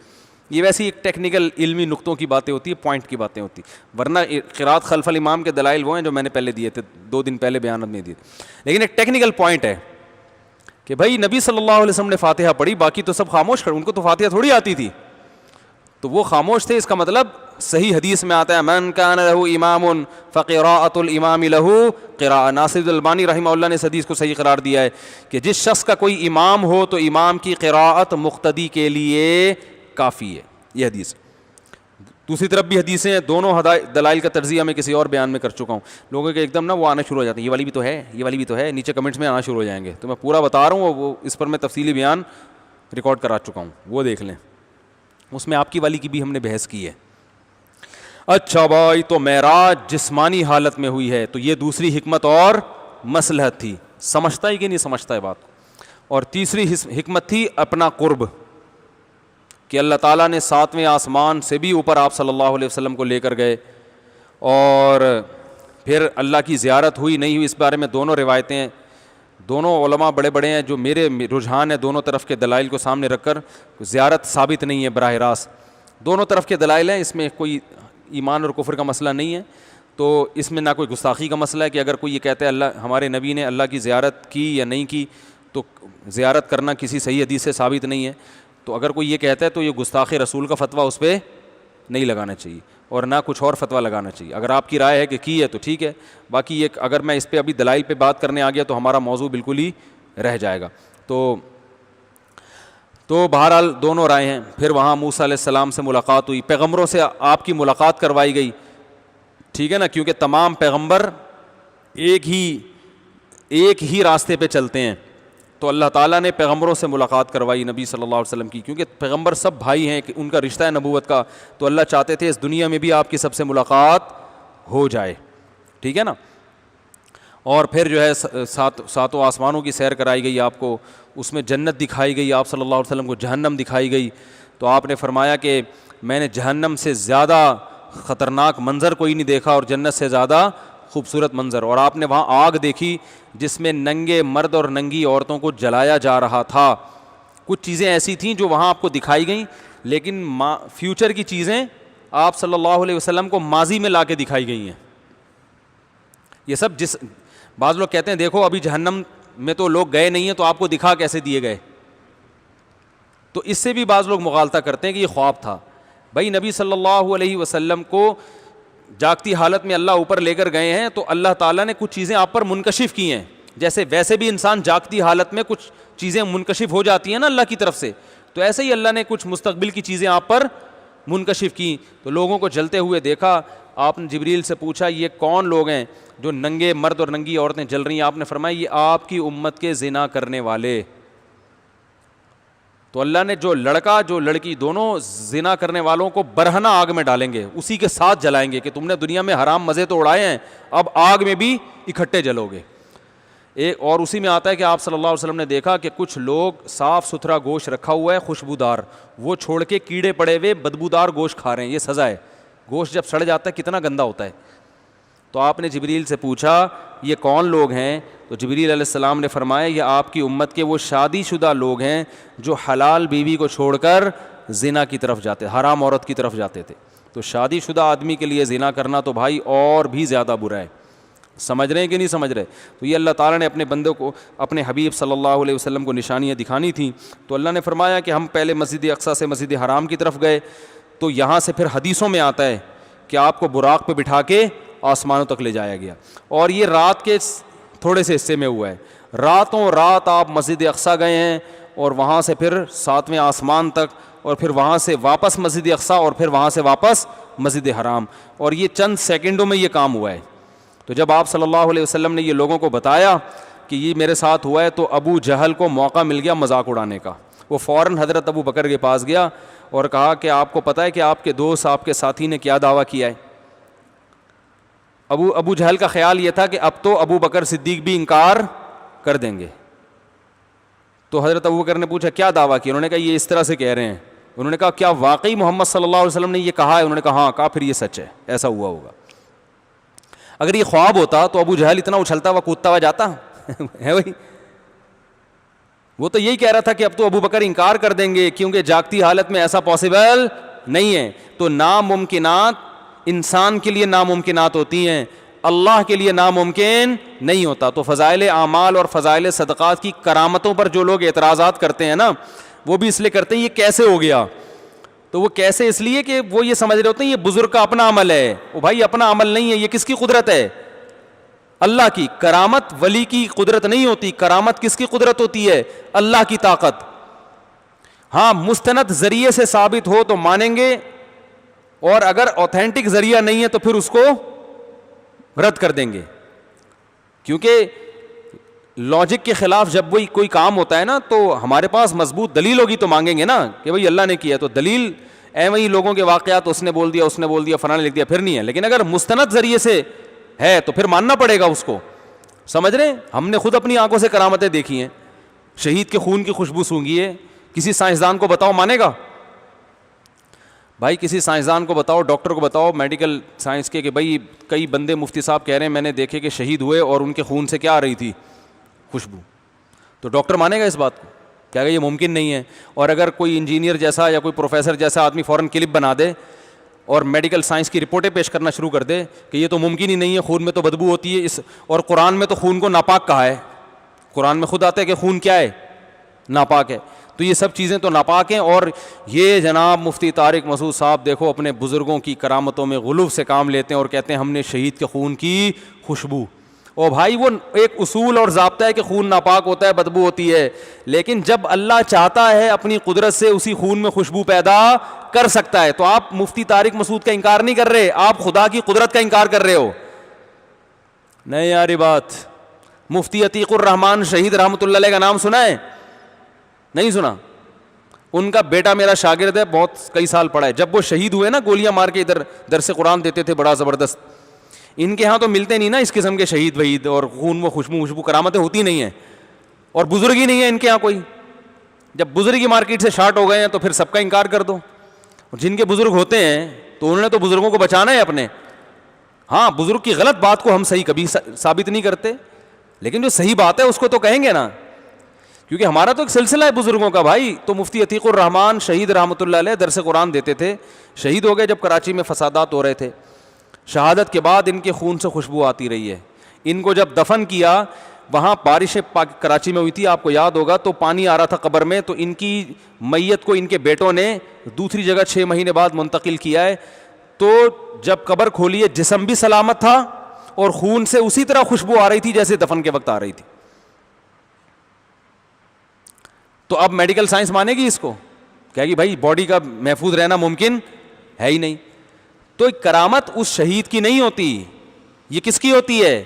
یہ ویسی ایک ٹیکنیکل علمی نقطوں کی باتیں ہوتی ہے, پوائنٹ کی باتیں ہوتی, ورنہ قرات خلف الامام کے دلائل وہ ہیں جو میں نے پہلے دیے تھے, 2 دن پہلے بیانات میں دیے. لیکن ایک ٹیکنیکل پوائنٹ ہے کہ بھائی نبی صلی اللہ علیہ وسلم نے فاتحہ پڑھی, باقی تو سب خاموش کھڑے, ان کو تو فاتحہ تھوڑی آتی تھی, تو وہ خاموش تھے. اس کا مطلب صحیح حدیث میں آتا ہے من کان لہ امام فقراءۃ الامام لہ قراءۃ. ناصر البانی رحمہ اللہ نے اس حدیث کو صحیح قرار دیا ہے کہ جس شخص کا کوئی امام ہو تو امام کی قراءت مقتدی کے لیے کافی ہے. یہ حدیث. دوسری طرف بھی حدیثیں ہیں, دونوں دلائل کا تجزیہ میں کسی اور بیان میں کر چکا ہوں. لوگوں کے ایک دم نا وہ آنا شروع ہو جاتے ہیں, یہ والی بھی تو ہے, یہ والی بھی تو ہے, نیچے کمنٹس میں آنا شروع ہو جائیں گے. تو میں پورا بتا رہا ہوں, وہ اس پر میں تفصیلی بیان ریکارڈ کرا چکا ہوں, وہ دیکھ لیں. اس میں آپ کی والی کی بھی ہم نے بحث کی ہے. اچھا بھائی, تو معراج جسمانی حالت میں ہوئی ہے, تو یہ دوسری حکمت اور مصلحت تھی. سمجھتا ہے کہ نہیں سمجھتا ہے بات کو؟ اور تیسری حکمت تھی اپنا قرب, کہ اللہ تعالیٰ نے 7ویں آسمان سے بھی اوپر آپ صلی اللہ علیہ وسلم کو لے کر گئے, اور پھر اللہ کی زیارت ہوئی نہیں ہوئی اس بارے میں دونوں روایتیں ہیں. دونوں علماء بڑے بڑے ہیں, جو میرے رجحان ہے دونوں طرف کے دلائل کو سامنے رکھ کر, زیارت ثابت نہیں ہے براہ راست, دونوں طرف کے دلائل ہیں, اس میں کوئی ایمان اور کفر کا مسئلہ نہیں ہے. تو اس میں نہ کوئی گستاخی کا مسئلہ ہے کہ اگر کوئی یہ کہتا ہے اللہ ہمارے نبی نے اللہ کی زیارت کی یا نہیں کی, تو زیارت کرنا کسی صحیح حدیث سے ثابت نہیں ہے. تو اگر کوئی یہ کہتا ہے تو یہ گستاخ رسول کا فتویٰ اس پہ نہیں لگانا چاہیے, اور نہ کچھ اور فتویٰ لگانا چاہیے. اگر آپ کی رائے ہے کہ کی ہے تو ٹھیک ہے, باقی یہ اگر میں اس پہ ابھی دلائل پہ بات کرنے آ گیا تو ہمارا موضوع بالکل ہی رہ جائے گا. تو بہرحال دونوں رائے ہیں. پھر وہاں موسیٰ علیہ السلام سے ملاقات ہوئی, پیغمبروں سے آپ کی ملاقات کروائی گئی, ٹھیک ہے نا, کیونکہ تمام پیغمبر ایک ہی راستے پہ چلتے ہیں. تو اللہ تعالیٰ نے پیغمبروں سے ملاقات کروائی نبی صلی اللہ علیہ وسلم کی, کیونکہ پیغمبر سب بھائی ہیں, ان کا رشتہ ہے نبوت کا, تو اللہ چاہتے تھے اس دنیا میں بھی آپ کی سب سے ملاقات ہو جائے, ٹھیک ہے نا. اور پھر جو ہے ساتوں آسمانوں کی سیر کرائی گئی آپ کو, اس میں جنت دکھائی گئی, آپ صلی اللہ علیہ وسلم کو جہنم دکھائی گئی. تو آپ نے فرمایا کہ میں نے جہنم سے زیادہ خطرناک منظر کوئی نہیں دیکھا اور جنت سے زیادہ خوبصورت منظر, اور آپ نے وہاں آگ دیکھی جس میں ننگے مرد اور ننگی عورتوں کو جلایا جا رہا تھا. کچھ چیزیں ایسی تھیں جو وہاں آپ کو دکھائی گئیں, لیکن فیوچر کی چیزیں آپ صلی اللہ علیہ وسلم کو ماضی میں لا کے دکھائی گئی ہیں. یہ سب بعض لوگ کہتے ہیں دیکھو ابھی جہنم میں تو لوگ گئے نہیں ہیں تو آپ کو دکھا کیسے دیے گئے, تو اس سے بھی بعض لوگ مغالطہ کرتے ہیں کہ یہ خواب تھا. بھائی نبی صلی اللہ علیہ وسلم کو جاگتی حالت میں اللہ اوپر لے کر گئے ہیں تو اللہ تعالیٰ نے کچھ چیزیں آپ پر منکشف کی ہیں. جیسے ویسے بھی انسان جاگتی حالت میں کچھ چیزیں منکشف ہو جاتی ہیں نا اللہ کی طرف سے, تو ایسے ہی اللہ نے کچھ مستقبل کی چیزیں آپ پر منکشف کی. تو لوگوں کو جلتے ہوئے دیکھا, آپ نے جبریل سے پوچھا یہ کون لوگ ہیں جو ننگے مرد اور ننگی عورتیں جل رہی ہیں؟ آپ نے فرمایا یہ آپ کی امت کے زنا کرنے والے. تو اللہ نے جو لڑکا جو لڑکی دونوں زنا کرنے والوں کو برہنہ آگ میں ڈالیں گے, اسی کے ساتھ جلائیں گے کہ تم نے دنیا میں حرام مزے تو اڑائے ہیں, اب آگ میں بھی اکٹھے جلو گے. اور اسی میں آتا ہے کہ آپ صلی اللہ علیہ وسلم نے دیکھا کہ کچھ لوگ صاف ستھرا گوشت رکھا ہوا ہے خوشبودار, وہ چھوڑ کے کیڑے پڑے ہوئے بدبودار گوشت کھا رہے ہیں. یہ سزا ہے. گوشت جب سڑ جاتا ہے کتنا گندا ہوتا ہے. تو آپ نے جبریل سے پوچھا یہ کون لوگ ہیں؟ تو جبریل علیہ السلام نے فرمایا یہ آپ کی امت کے وہ شادی شدہ لوگ ہیں جو حلال بیوی کو چھوڑ کر زنا کی طرف جاتے, حرام عورت کی طرف جاتے تھے. تو شادی شدہ آدمی کے لیے زنا کرنا تو بھائی اور بھی زیادہ برا ہے. سمجھ رہے ہیں کہ نہیں سمجھ رہے؟ تو یہ اللہ تعالیٰ نے اپنے بندوں کو, اپنے حبیب صلی اللہ علیہ وسلم کو نشانیاں دکھانی تھیں. تو اللہ نے فرمایا کہ ہم پہلے مسجد اقصیٰ سے مسجد حرام کی طرف گئے, تو یہاں سے پھر حدیثوں میں آتا ہے کہ آپ کو براق پہ بٹھا کے آسمانوں تک لے جایا گیا, اور یہ رات کے تھوڑے سے حصے میں ہوا ہے. راتوں رات آپ مسجد اقصیٰ گئے ہیں, اور وہاں سے پھر 7ویں آسمان تک, اور پھر وہاں سے واپس مسجد اقصیٰ, اور پھر وہاں سے واپس مسجد حرام, اور یہ چند سیکنڈوں میں یہ کام ہوا ہے. تو جب آپ صلی اللہ علیہ وسلم نے یہ لوگوں کو بتایا کہ یہ میرے ساتھ ہوا ہے, تو ابو جہل کو موقع مل گیا مذاق اڑانے کا. وہ فوراً حضرت ابو بکر کے پاس گیا اور کہا کہ آپ کو پتہ ہے کہ آپ کے دوست آپ کے ساتھی نے کیا دعویٰ کیا ہے؟ ابو جہل کا خیال یہ تھا کہ اب تو ابو بکر صدیق بھی انکار کر دیں گے. تو حضرت ابو بکر نے پوچھا کیا دعویٰ کیا؟ انہوں نے کہا یہ اس طرح سے کہہ رہے ہیں. انہوں نے کہا کیا واقعی محمد صلی اللہ علیہ وسلم نے یہ کہا ہے؟ انہوں نے کہا ہاں. کہا پھر یہ سچ ہے, ایسا ہوا ہوگا. اگر یہ خواب ہوتا تو ابو جہل اتنا اچھلتا ہوا کودتا ہوا جاتا ہے وہی. وہ تو یہی کہہ رہا تھا کہ اب تو ابو بکر انکار کر دیں گے کیونکہ جاگتی حالت میں ایسا پاسبل نہیں ہے. تو ناممکنات انسان کے لیے ناممکنات ہوتی ہیں, اللہ کے لیے ناممکن نہیں ہوتا. تو فضائل اعمال اور فضائل صدقات کی کرامتوں پر جو لوگ اعتراضات کرتے ہیں نا, وہ بھی اس لیے کرتے ہیں یہ کیسے ہو گیا. تو وہ کیسے اس لیے کہ وہ یہ سمجھ رہے ہوتے ہیں یہ بزرگ کا اپنا عمل ہے. وہ بھائی اپنا عمل نہیں ہے, یہ کس کی قدرت ہے؟ اللہ کی. کرامت ولی کی قدرت نہیں ہوتی, کرامت کس کی قدرت ہوتی ہے؟ اللہ کی طاقت. ہاں مستند ذریعے سے ثابت ہو تو مانیں گے, اور اگر اوتھینٹک ذریعہ نہیں ہے تو پھر اس کو رد کر دیں گے. کیونکہ لاجک کے خلاف جب وہی کوئی کام ہوتا ہے نا, تو ہمارے پاس مضبوط دلیل ہوگی تو مانگیں گے نا کہ بھائی اللہ نے کیا. تو دلیل وہی لوگوں کے واقعات اس نے بول دیا, اس نے بول دیا, فلاں نے لکھ دیا, پھر نہیں ہے. لیکن اگر مستند ذریعے سے ہے تو پھر ماننا پڑے گا اس کو. سمجھ رہے ہیں؟ ہم نے خود اپنی آنکھوں سے کرامتیں دیکھی ہیں. شہید کے خون کی خوشبو سونگھی ہے, کسی سائنسدان کو بتاؤ مانے گا؟ بھائی کسی سائنسدان کو بتاؤ, ڈاکٹر کو بتاؤ میڈیکل سائنس کے, کہ بھائی کئی بندے مفتی صاحب کہہ رہے ہیں میں نے دیکھے کہ شہید ہوئے اور ان کے خون سے کیا آ رہی تھی؟ خوشبو. تو ڈاکٹر مانے گا اس بات کو؟ کیا یہ ممکن نہیں ہے؟ اور اگر کوئی انجینئر جیسا یا کوئی پروفیسر جیسا آدمی فوراً کلپ بنا دے اور میڈیکل سائنس کی رپورٹیں پیش کرنا شروع کر دے کہ یہ تو ممکن ہی نہیں ہے, خون میں تو بدبو ہوتی ہے, اور قرآن میں تو خون کو ناپاک کہا ہے. قرآن میں خود آتا ہے کہ خون کیا ہے؟ ناپاک ہے. تو یہ سب چیزیں تو ناپاک ہیں. اور یہ جناب مفتی طارق مسعود صاحب دیکھو اپنے بزرگوں کی کرامتوں میں غلو سے کام لیتے ہیں اور کہتے ہیں ہم نے شہید کے خون کی خوشبو. او بھائی وہ ایک اصول اور ضابطہ ہے کہ خون ناپاک ہوتا ہے, بدبو ہوتی ہے, لیکن جب اللہ چاہتا ہے اپنی قدرت سے اسی خون میں خوشبو پیدا کر سکتا ہے. تو آپ مفتی طارق مسعود کا انکار نہیں کر رہے, آپ خدا کی قدرت کا انکار کر رہے ہو. نہیں یار یہ بات. مفتی عتیق الرحمان شہید رحمۃ اللہ علیہ کا نام سنا ہے؟ نہیں سنا؟ ان کا بیٹا میرا شاگرد ہے, بہت کئی سال پڑھا ہے. جب وہ شہید ہوئے نا گولیاں مار کے, ادھر درس قرآن دیتے تھے بڑا زبردست. ان کے ہاں تو ملتے نہیں نا اس قسم کے شہید وحید, اور خون و خوشبو کرامتیں ہوتی نہیں ہیں, اور بزرگ ہی نہیں ہے ان کے ہاں کوئی. جب بزرگ ہی مارکیٹ سے شارٹ ہو گئے ہیں تو پھر سب کا انکار کر دو. جن کے بزرگ ہوتے ہیں تو انہوں نے تو بزرگوں کو بچانا ہے اپنے. ہاں بزرگ کی غلط بات کو ہم صحیح کبھی ثابت نہیں کرتے, لیکن جو صحیح بات ہے اس کو تو کہیں گے نا, کیونکہ ہمارا تو ایک سلسلہ ہے بزرگوں کا بھائی. تو مفتی عتیق الرحمان شہید رحمۃ اللہ علیہ درس قرآن دیتے تھے, شہید ہو گئے جب کراچی میں فسادات ہو رہے تھے. شہادت کے بعد ان کے خون سے خوشبو آتی رہی ہے. ان کو جب دفن کیا, وہاں بارشیں کراچی میں ہوئی تھی, آپ کو یاد ہوگا, تو پانی آ رہا تھا قبر میں, تو ان کی میت کو ان کے بیٹوں نے دوسری جگہ 6 مہینے بعد منتقل کیا ہے. تو جب قبر کھولی ہے جسم بھی سلامت تھا اور خون سے اسی طرح خوشبو آ رہی تھی جیسے دفن کے وقت آ رہی تھی. تو اب میڈیکل سائنس مانے گی اس کو, کہے گی بھائی باڈی کا محفوظ رہنا ممکن ہے ہی نہیں. تو کرامت اس شہید کی نہیں ہوتی, یہ کس کی ہوتی ہے؟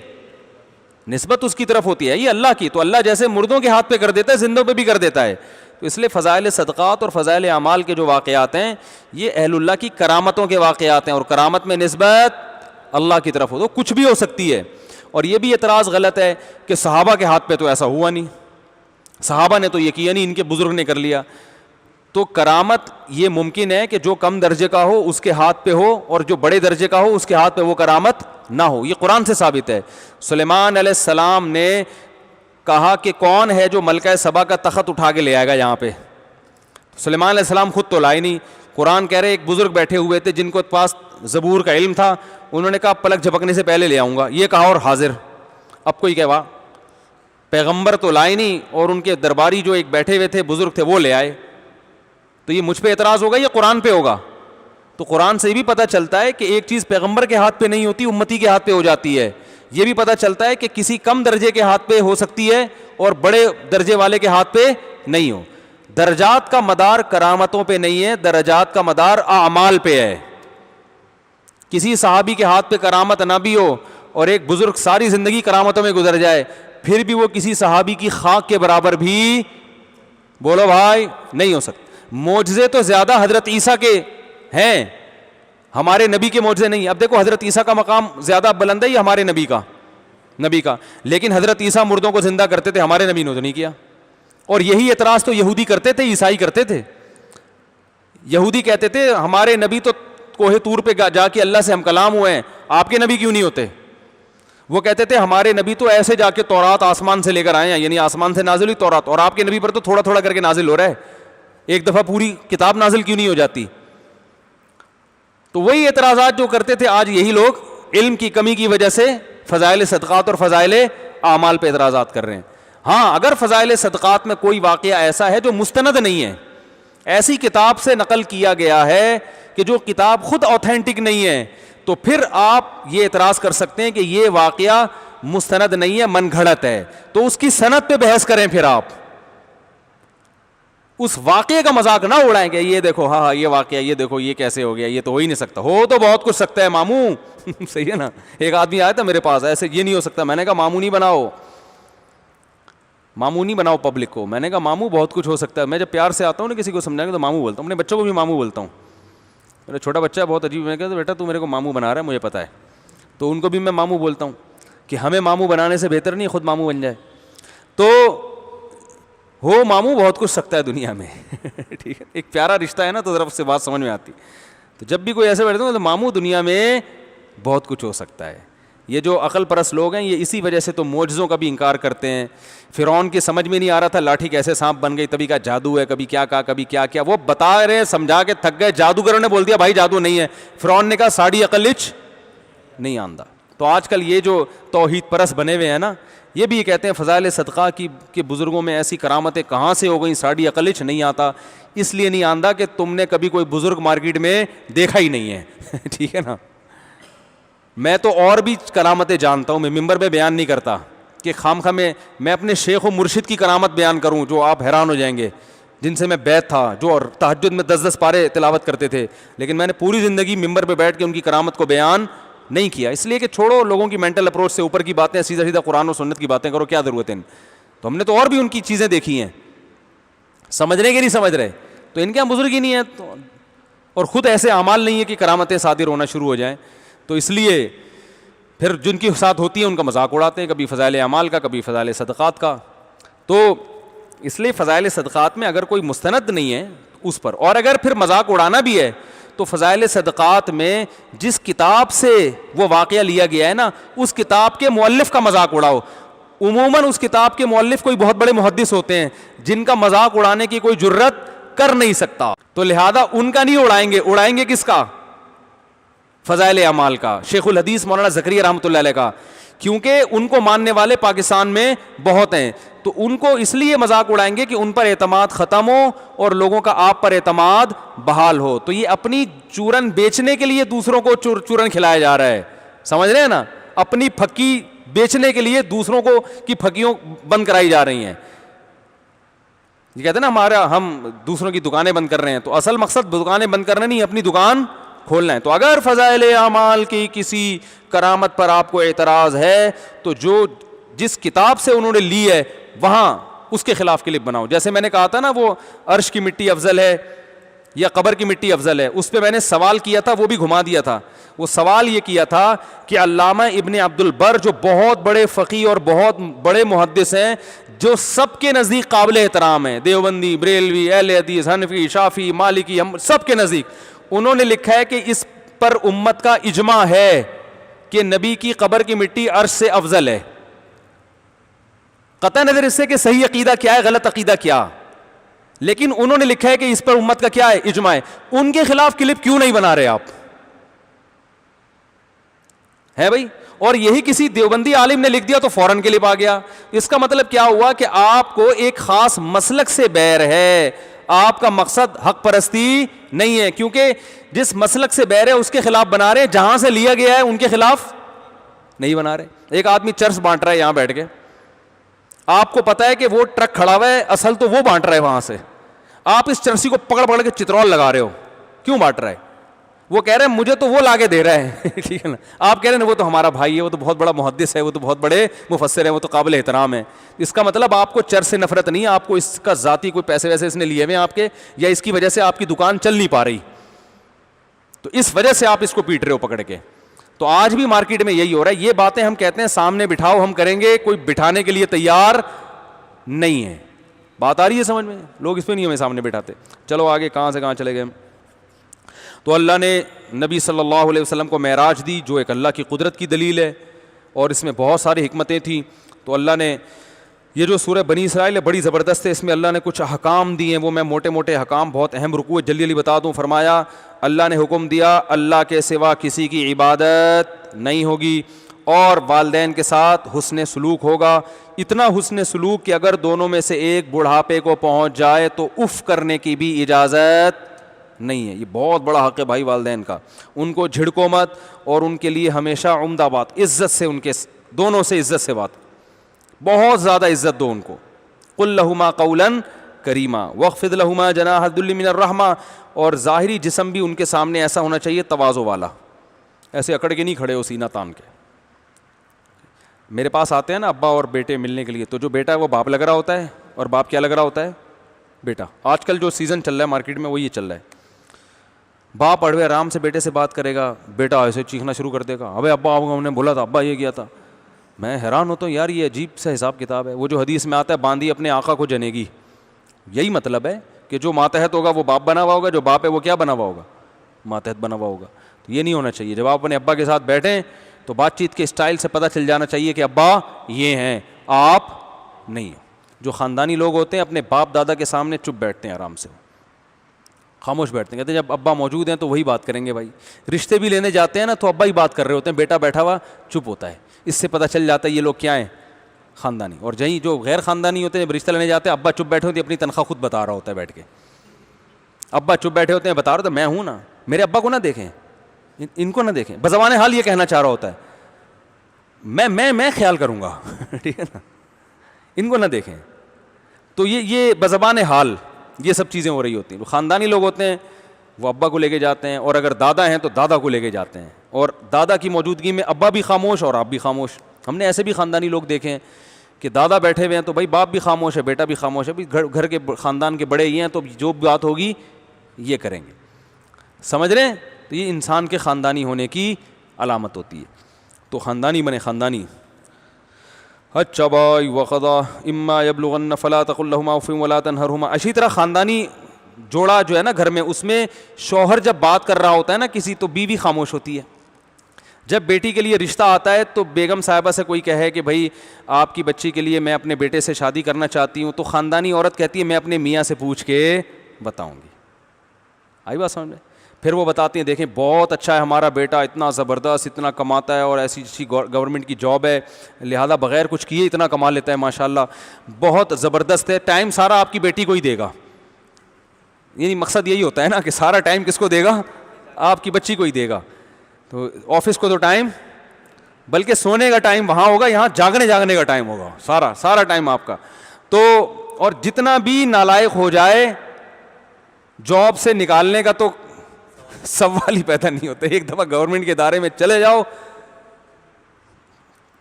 نسبت اس کی طرف ہوتی ہے, یہ اللہ کی. تو اللہ جیسے مردوں کے ہاتھ پہ کر دیتا ہے, زندوں پہ بھی کر دیتا ہے. تو اس لیے فضائل صدقات اور فضائل اعمال کے جو واقعات ہیں یہ اہل اللہ کی کرامتوں کے واقعات ہیں, اور کرامت میں نسبت اللہ کی طرف ہو تو کچھ بھی ہو سکتی ہے. اور یہ بھی اعتراض غلط ہے کہ صحابہ کے ہاتھ پہ تو ایسا ہوا نہیں, صحابہ نے تو یہ کیا نہیں, ان کے بزرگ نے کر لیا. تو کرامت یہ ممکن ہے کہ جو کم درجے کا ہو اس کے ہاتھ پہ ہو, اور جو بڑے درجے کا ہو اس کے ہاتھ پہ وہ کرامت نہ ہو. یہ قرآن سے ثابت ہے. سلیمان علیہ السلام نے کہا کہ کون ہے جو ملکہ سبا کا تخت اٹھا کے لے آئے گا یہاں پہ. سلیمان علیہ السلام خود تو لائے نہیں. قرآن کہہ رہے ایک بزرگ بیٹھے ہوئے تھے جن کو پاس زبور کا علم تھا, انہوں نے کہا پلک جھپکنے سے پہلے لے آؤں گا. یہ کہا اور حاضر. اب کوئی کہوا پیغمبر تو لائے نہیں, اور ان کے درباری جو ایک بیٹھے ہوئے تھے بزرگ تھے وہ لے آئے. تو یہ مجھ پہ اعتراض ہوگا یا قرآن پہ ہوگا؟ تو قرآن سے بھی پتہ چلتا ہے کہ ایک چیز پیغمبر کے ہاتھ پہ نہیں ہوتی, امتی کے ہاتھ پہ ہو جاتی ہے. یہ بھی پتہ چلتا ہے کہ کسی کم درجے کے ہاتھ پہ ہو سکتی ہے اور بڑے درجے والے کے ہاتھ پہ نہیں ہو. درجات کا مدار کرامتوں پہ نہیں ہے, درجات کا مدار اعمال پہ ہے. کسی صحابی کے ہاتھ پہ کرامت نہ بھی ہو اور ایک بزرگ ساری زندگی کرامتوں میں گزر جائے, پھر بھی وہ کسی صحابی کی خاک کے برابر بھی بولو بھائی نہیں ہو سکتا. معجزے تو زیادہ حضرت عیسیٰ کے ہیں, ہمارے نبی کے معجزے نہیں. اب دیکھو حضرت عیسیٰ کا مقام زیادہ بلند ہے یا ہمارے نبی کا, لیکن حضرت عیسیٰ مردوں کو زندہ کرتے تھے, ہمارے نبی نے تو نہیں کیا. اور یہی اعتراض تو یہودی کرتے تھے, عیسائی کرتے تھے. یہودی کہتے تھے ہمارے نبی تو کوہ طور پہ جا کے اللہ سے ہم کلام ہوئے ہیں, آپ کے نبی کیوں نہیں ہوتے؟ وہ کہتے تھے ہمارے نبی تو ایسے جا کے تورات آسمان سے لے کر آئے ہیں, یعنی آسمان سے نازل ہوئی تورات, اور آپ کے نبی پر تو تھوڑا تھوڑا کر کے نازل ہو رہا ہے, ایک دفعہ پوری کتاب نازل کیوں نہیں ہو جاتی؟ تو وہی اعتراضات جو کرتے تھے آج یہی لوگ علم کی کمی کی وجہ سے فضائل صدقات اور فضائل اعمال پہ اعتراضات کر رہے ہیں. ہاں اگر فضائل صدقات میں کوئی واقعہ ایسا ہے جو مستند نہیں ہے, ایسی کتاب سے نقل کیا گیا ہے کہ جو کتاب خود اوتھینٹک نہیں ہے, تو پھر آپ یہ اعتراض کر سکتے ہیں کہ یہ واقعہ مستند نہیں ہے, من گھڑت ہے. تو اس کی سند پہ بحث کریں, پھر آپ اس واقعے کا مذاق نہ اڑائیں گے. یہ دیکھو ہاں یہ واقعہ, یہ دیکھو یہ کیسے ہو گیا, یہ تو ہو ہی نہیں سکتا. ہو تو بہت کچھ سکتا ہے ماموں صحیح ہے نا. ایک آدمی آیا تھا میرے پاس, ایسے یہ نہیں ہو سکتا. میں نے کہا ماموں نہیں بناؤ, ماموں نہیں بناؤ پبلک کو. میں نے کہا ماموں بہت کچھ ہو سکتا ہے. میں جب پیار سے آتا ہوں نا کسی کو سمجھانے تو ماموں بولتا ہوں, اپنے بچوں کو بھی ماموں بولتا ہوں. میرا چھوٹا بچہ ہے بہت عجیب, میں کہتا بیٹا تو میرے کو ماموں بنا رہا ہے, مجھے پتا ہے. تو ان کو بھی میں ماموں بولتا ہوں کہ ہمیں ماموں بنانے سے بہتر نہیں خود ماموں بن جائے. تو ہو ماموں بہت کچھ سکتا ہے دنیا میں ٹھیک ہے, ایک پیارا رشتہ ہے نا تو ذرا اس سے بات سمجھ میں آتی. تو جب بھی کوئی ایسے بیٹھتے ہیں تو ماموں دنیا میں بہت کچھ ہو سکتا ہے. یہ جو عقل پرست لوگ ہیں یہ اسی وجہ سے تو معجزوں کا بھی انکار کرتے ہیں. فرعون کی سمجھ میں نہیں آ رہا تھا لاٹھی کیسے سانپ بن گئی, تبھی کا جادو ہے, کبھی کیا کہا کبھی کیا کیا. وہ بتا رہے سمجھا کے تھک گئے, جادوگروں نے بول دیا بھائی جادو نہیں ہے. فرعون نے کہا ساڑی عقل اچ نہیں آندا. تو آج کل یہ جو توحید پرست بنے ہوئے ہیں نا, یہ بھی کہتے ہیں فضائل صدقہ کی کہ بزرگوں میں ایسی کرامتیں کہاں سے ہو گئیں, ساڑی عقل اچ نہیں آتا. اس لیے نہیں آندا کہ تم نے کبھی کوئی بزرگ مارکیٹ میں دیکھا ہی نہیں ہے ٹھیک ہے نا. میں تو اور بھی کرامتیں جانتا ہوں, میں ممبر پہ بیان نہیں کرتا کہ خام میں اپنے شیخ و مرشد کی کرامت بیان کروں جو آپ حیران ہو جائیں گے, جن سے میں بیعت تھا, جو تہجد میں 10 پارے تلاوت کرتے تھے, لیکن میں نے پوری زندگی ممبر پہ بیٹھ کے ان کی کرامت کو بیان نہیں کیا. اس لیے کہ چھوڑو لوگوں کی مینٹل اپروچ سے اوپر کی باتیں, سیدھا سیدھا قرآن و سنت کی باتیں کرو, کیا ضرورت ہے. تو ہم نے تو اور بھی ان کی چیزیں دیکھی ہیں, سمجھ رہے کہ نہیں سمجھ رہے. تو ان کے یہاں بزرگ ہی نہیں ہے تو, اور خود ایسے اعمال نہیں ہے کہ کرامتیں صادر ہونا شروع ہو جائیں. تو اس لیے پھر جن کے ساتھ ہوتی ہیں ان کا مذاق اڑاتے ہیں, کبھی فضائل اعمال کا, کبھی فضائل صدقات کا. تو اس لیے فضائل صدقات میں اگر کوئی مستند نہیں ہے اس پر, اور اگر پھر مذاق اڑانا بھی ہے تو فضائل صدقات میں جس کتاب سے وہ واقعہ لیا گیا ہے نا, اس کتاب کے مؤلف کا مذاق اڑاؤ. عموماً اس کتاب کے مؤلف کوئی بہت بڑے محدث ہوتے ہیں جن کا مذاق اڑانے کی کوئی جرت کر نہیں سکتا, تو لہذا ان کا نہیں اڑائیں گے کس کا؟ فضائل اعمال کا, شیخ الحدیث مولانا زکریا رحمۃ اللہ علیہ کا, کیونکہ ان کو ماننے والے پاکستان میں بہت ہیں. تو ان کو اس لیے مذاق اڑائیں گے کہ ان پر اعتماد ختم ہو اور لوگوں کا آپ پر اعتماد بحال ہو. تو یہ اپنی چورن بیچنے کے لیے دوسروں کو چورن کھلایا جا رہا ہے, سمجھ رہے ہیں نا, اپنی پھکی بیچنے کے لیے دوسروں کو کی پھکیوں بند کرائی جا رہی ہیں. یہ کہتے ہیں نا ہم دوسروں کی دکانیں بند کر رہے ہیں, تو اصل مقصد دکانیں بند کرنا نہیں, اپنی دکان کھولنا ہے. تو اگر فضائل اعمال کی کسی کرامت پر آپ کو اعتراض ہے تو جس کتاب سے انہوں نے لی ہے وہاں اس کے خلاف کلپ بناؤ. جیسے میں نے کہا تھا نا وہ عرش کی مٹی افضل ہے یا قبر کی مٹی افضل ہے, اس پہ میں نے سوال کیا تھا, وہ بھی گھما دیا تھا. وہ سوال یہ کیا تھا کہ علامہ ابن عبد البر جو بہت بڑے فقیہ اور بہت بڑے محدث ہیں, جو سب کے نزدیک قابل احترام ہیں, دیوبندی, بریلوی, اہل حدیث, حنفی, شافعی, مالکی, سب کے نزدیک, انہوں نے لکھا ہے کہ اس پر امت کا اجماع ہے کہ نبی کی قبر کی مٹی عرش سے افضل ہے. قطع نظر اس سے کہ صحیح عقیدہ کیا ہے, غلط عقیدہ کیا, لیکن انہوں نے لکھا ہے کہ اس پر امت کا کیا ہے, اجماع ہے. ان کے خلاف کلپ کیوں نہیں بنا رہے آپ؟ ہے بھائی, اور یہی کسی دیوبندی عالم نے لکھ دیا تو فوراً کلپ آ گیا. اس کا مطلب کیا ہوا کہ آپ کو ایک خاص مسلک سے بیر ہے, آپ کا مقصد حق پرستی نہیں ہے, کیونکہ جس مسلک سے بیر ہے اس کے خلاف بنا رہے, جہاں سے لیا گیا ہے ان کے خلاف نہیں بنا رہے. ایک آدمی چرس بانٹ رہا ہے یہاں بیٹھ کے, آپ کو پتا ہے کہ وہ ٹرک کھڑا ہوا ہے, اصل تو وہ بانٹ رہا ہے وہاں سے, آپ اس چرسی کو پکڑ کے چترول لگا رہے ہو, کیوں بانٹ رہا ہے؟ وہ کہہ رہے ہیں مجھے تو وہ لا کے دے رہا ہے, ٹھیک ہے نا, آپ کہہ رہے ہیں وہ تو ہمارا بھائی ہے, وہ تو بہت بڑا محدث ہے, وہ تو بہت بڑے مفسر ہیں, وہ تو قابل احترام ہے. اس کا مطلب آپ کو چرس سے نفرت نہیں ہے, آپ کو اس کا ذاتی کوئی پیسے ویسے اس نے لیے ہوئے ہیں آپ کے, یا اس کی وجہ سے آپ کی دکان چل نہیں پا رہی, تو اس وجہ سے آپ اس کو پیٹ رہے ہو پکڑ کے. تو آج بھی مارکیٹ میں یہی ہو رہا ہے. یہ باتیں ہم کہتے ہیں سامنے بٹھاؤ, ہم کریں گے, کوئی بٹھانے کے لیے تیار نہیں ہے. بات آ رہی ہے سمجھ میں؟ لوگ اس پہ نہیں ہمیں سامنے بٹھاتے. چلو آگے کہاں سے کہاں چلے گئے. تو اللہ نے نبی صلی اللہ علیہ وسلم کو معراج دی, جو ایک اللہ کی قدرت کی دلیل ہے, اور اس میں بہت ساری حکمتیں تھیں. تو اللہ نے یہ جو سورہ بنی اسرائیل ہے بڑی زبردست ہے, اس میں اللہ نے کچھ احکام دیے ہیں, وہ میں موٹے موٹے احکام, بہت اہم رکوع جلدی بتا دوں. فرمایا اللہ نے حکم دیا اللہ کے سوا کسی کی عبادت نہیں ہوگی, اور والدین کے ساتھ حسن سلوک ہوگا. اتنا حسن سلوک کہ اگر دونوں میں سے ایک بڑھاپے کو پہنچ جائے تو اف کرنے کی بھی اجازت نہیں ہے. یہ بہت بڑا حق ہے بھائی والدین کا, ان کو جھڑکو مت, اور ان کے لیے ہمیشہ عمدہ بات, عزت سے, ان کے دونوں سے عزت سے بات, بہت زیادہ عزت دو ان کو. قل لہما قولا کریما واخفض لہما جناح الذل من الرحمہ, اور ظاہری جسم بھی ان کے سامنے ایسا ہونا چاہیے تواضع والا, ایسے اکڑ کے نہیں کھڑے ہو سینہ تان کے. میرے پاس آتے ہیں نا ابا اور بیٹے ملنے کے لیے, تو جو بیٹا ہے وہ باپ لگ رہا ہوتا ہے, اور باپ کیا لگ رہا ہوتا ہے؟ بیٹا. آج کل جو سیزن چل رہا ہے مارکیٹ میں وہ یہ چل رہا ہے, باپ اڑوے آرام سے بیٹے سے بات کرے گا, بیٹا ایسے چیخنا شروع کر دے گا, ابے ابا ہم نے بولا تھا, ابا یہ کیا تھا. میں حیران ہوتا ہوں یار, یہ عجیب سا حساب کتاب ہے. وہ جو حدیث میں آتا ہے باندھی اپنے آقا کو جنے گی, یہی مطلب ہے کہ جو ماتحت ہوگا وہ باپ بنا ہوا ہوگا, جو باپ ہے وہ کیا بنا ہوا ہوگا؟ ماتحت بنا ہوا ہوگا. تو یہ نہیں ہونا چاہیے. جب آپ اپنے ابا کے ساتھ بیٹھیں تو بات چیت کے اسٹائل سے پتہ چل جانا چاہیے کہ ابا یہ ہیں, آپ نہیں. جو خاندانی لوگ ہوتے ہیں اپنے باپ دادا کے سامنے چپ بیٹھتے ہیں, آرام سے خاموش بیٹھتے ہیں, کہتے ہیں جب ابا موجود ہیں تو وہی بات کریں گے. بھائی رشتے بھی لینے جاتے ہیں نا تو ابا ہی بات کر رہے ہوتے ہیں, بیٹا بیٹھا ہوا چپ ہوتا ہے. اس سے پتہ چل جاتا ہے یہ لوگ کیا ہیں, خاندانی. اور جہیں جو غیر خاندانی ہوتے ہیں جب رشتہ لینے جاتے ہیں ابا چپ بیٹھے ہوتے ہیں, اپنی تنخواہ خود بتا رہا ہوتا ہے بیٹھ کے. ابا چپ بیٹھے ہوتے ہیں, بتا رہا ہوتا ہے میں ہوں نا, میرے ابا کو نہ دیکھیں, ان کو نہ دیکھیں. بزبان حال یہ کہنا چاہ رہا ہوتا ہے میں خیال کروں گا, ٹھیک ہے نا, ان کو نہ دیکھیں. تو یہ بزبان حال یہ سب چیزیں ہو رہی ہوتی ہیں. خاندانی لوگ ہوتے ہیں وہ ابا کو لے کے جاتے ہیں, اور اگر دادا ہیں تو دادا کو لے کے جاتے ہیں, اور دادا کی موجودگی میں ابا بھی خاموش اور آپ بھی خاموش. ہم نے ایسے بھی خاندانی لوگ دیکھے ہیں کہ دادا بیٹھے ہوئے ہیں تو بھائی باپ بھی خاموش ہے, بیٹا بھی خاموش ہے, گھر کے خاندان کے بڑے یہ ہیں تو جو بات ہوگی یہ کریں گے. سمجھ رہے ہیں؟ تو یہ انسان کے خاندانی ہونے کی علامت ہوتی ہے. تو خاندانی بنے, خاندانی. اچھا بھائی وقضا اما یبلغن فلا تقل لهما اف ولا تنهرهما. اسی طرح خاندانی جوڑا جو ہے نا گھر میں, اس میں شوہر جب بات کر رہا ہوتا ہے نا کسی, تو بیوی خاموش ہوتی ہے. جب بیٹی کے لیے رشتہ آتا ہے تو بیگم صاحبہ سے کوئی کہے کہ بھائی آپ کی بچی کے لیے میں اپنے بیٹے سے شادی کرنا چاہتی ہوں, تو خاندانی عورت کہتی ہے میں اپنے میاں سے پوچھ کے بتاؤں گی. آئی بات سمجھ میں؟ پھر وہ بتاتے ہیں دیکھیں بہت اچھا ہے ہمارا بیٹا, اتنا زبردست, اتنا کماتا ہے, اور ایسی اچھی گورنمنٹ کی جاب ہے, لہذا بغیر کچھ کیے اتنا کما لیتا ہے ماشاءاللہ, بہت زبردست ہے, ٹائم سارا آپ کی بیٹی کو ہی دے گا. یعنی مقصد یہی ہوتا ہے نا کہ سارا ٹائم کس کو دے گا, آپ کی بچی کو ہی دے گا. تو آفس کو تو ٹائم, بلکہ سونے کا ٹائم وہاں ہوگا, یہاں جاگنے کا ٹائم ہوگا, سارا ٹائم آپ کا. تو اور جتنا بھی نالائق ہو جائے جاب سے نکالنے کا تو سوال ہی پیدا نہیں ہوتا. ایک دفعہ گورنمنٹ کے ادارے میں چلے جاؤ,